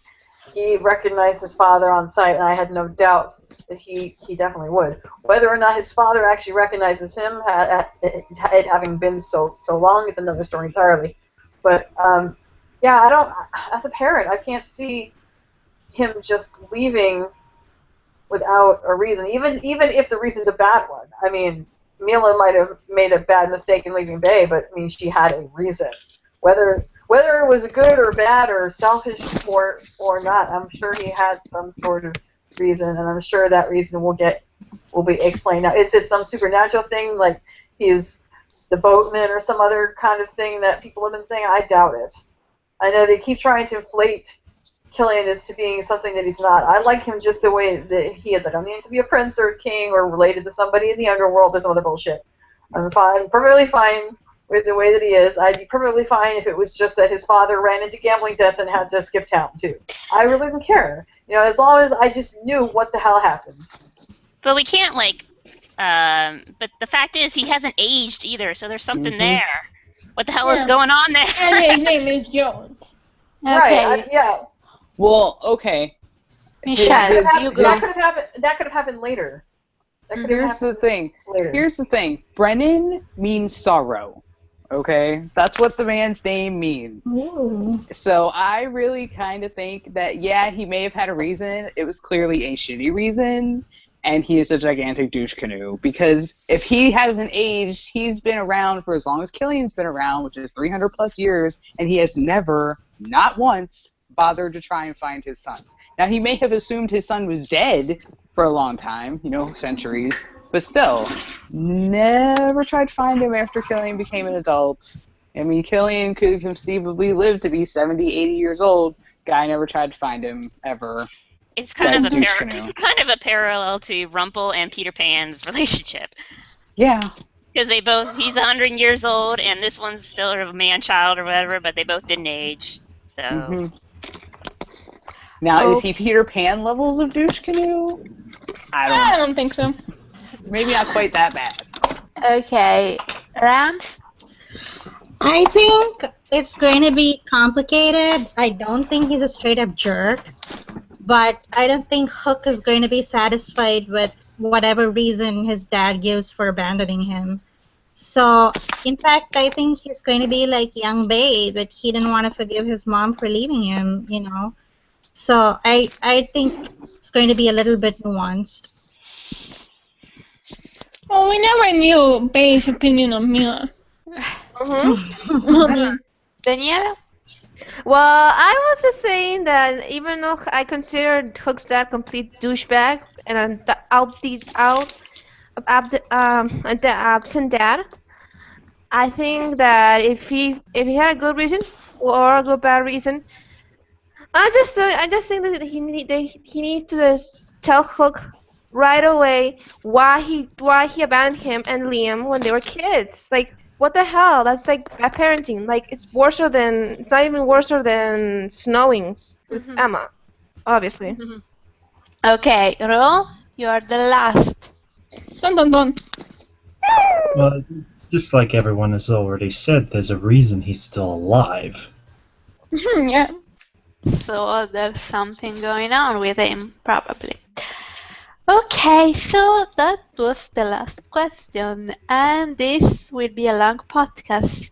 He recognized his father on sight, and I had no doubt that he definitely would. Whether or not his father actually recognizes him, it having been so long, is another story entirely. But yeah, I don't. As a parent, I can't see him just leaving without a reason, even if the reason's a bad one. I mean, Mila might have made a bad mistake in leaving Bay, but I mean, she had a reason. Whether it was good or bad or selfish or not, I'm sure he had some sort of reason, and I'm sure that reason will be explained. Now, is it some supernatural thing like he's the boatman or some other kind of thing that people have been saying? I doubt it. I know they keep trying to inflate Killian as to being something that he's not. I like him just the way that he is. I don't need him to be a prince or a king or related to somebody in the underworld or some other bullshit. I'm perfectly fine with the way that he is. I'd be perfectly fine if it was just that his father ran into gambling debts and had to skip town too. I really don't care. As long as I just knew what the hell happened. but we can't but the fact is he hasn't aged either, so there's something there. What the hell is going on there? And his name is Jones. Okay. Right? Yeah. Well, okay. Michelle, you go. That could have happened later. Here's the thing. Later. Here's the thing. Brennan means sorrow. Okay, that's what the man's name means. Ooh. So I really kind of think that, yeah, he may have had a reason. It was clearly a shitty reason, and he is a gigantic douche canoe. Because if he hasn't aged, he's been around for as long as Killian's been around, which is 300 plus years, and he has never, not once, bothered to try and find his son. Now, he may have assumed his son was dead for a long time, centuries, but still, never tried to find him after Killian became an adult. I mean, Killian could conceivably live to be 70, 80 years old. Guy never tried to find him, ever. It's kind Guy's of a douche canoe. it's kind of a parallel to Rumpel and Peter Pan's relationship. Yeah. Because he's 100 years old, and this one's still a man-child or whatever, but they both didn't age. So, Mm-hmm. Now, is he Peter Pan levels of douche canoe? I I don't think so. Maybe not quite that bad. Okay, Rams? I think it's going to be complicated. I don't think he's a straight up jerk, but I don't think Hook is going to be satisfied with whatever reason his dad gives for abandoning him. So, in fact, I think he's going to be like young Bay, that he didn't want to forgive his mom for leaving him, So, I think it's going to be a little bit nuanced. Well, we never knew Bay's opinion on Mila. Daniela? Well, I was just saying that even though I consider Hook's dad complete douchebag and the absent dad, I think that if he had a good reason or a good bad reason, I just think that he needs to just tell Hook right away why he abandoned him and Liam when they were kids. Like, what the hell? That's like bad parenting. Like, it's not even worse than Snowings with Emma, obviously. Okay, Ro, you are the last. Dun dun dun. Well, just like everyone has already said, there's a reason he's still alive. Yeah. So there's something going on with him, probably. Okay, so that was the last question, and this will be a long podcast.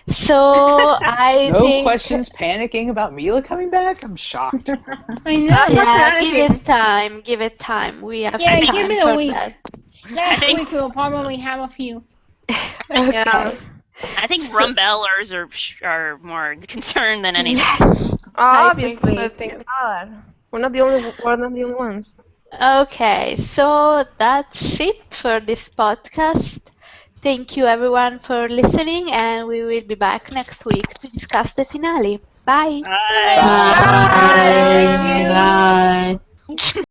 So I No think questions panicking about Mila coming back? I'm shocked. I know. yeah, give it time. We have Yeah, time give it for a week. that. Next week we'll probably have a few. Okay. Yeah. I think Rumbellers are more concerned than anything. Yes. Obviously, I think so thank too. God. We're not the only ones. Okay, so that's it for this podcast. Thank you everyone for listening, and we will be back next week to discuss the finale. Bye. Bye. Bye.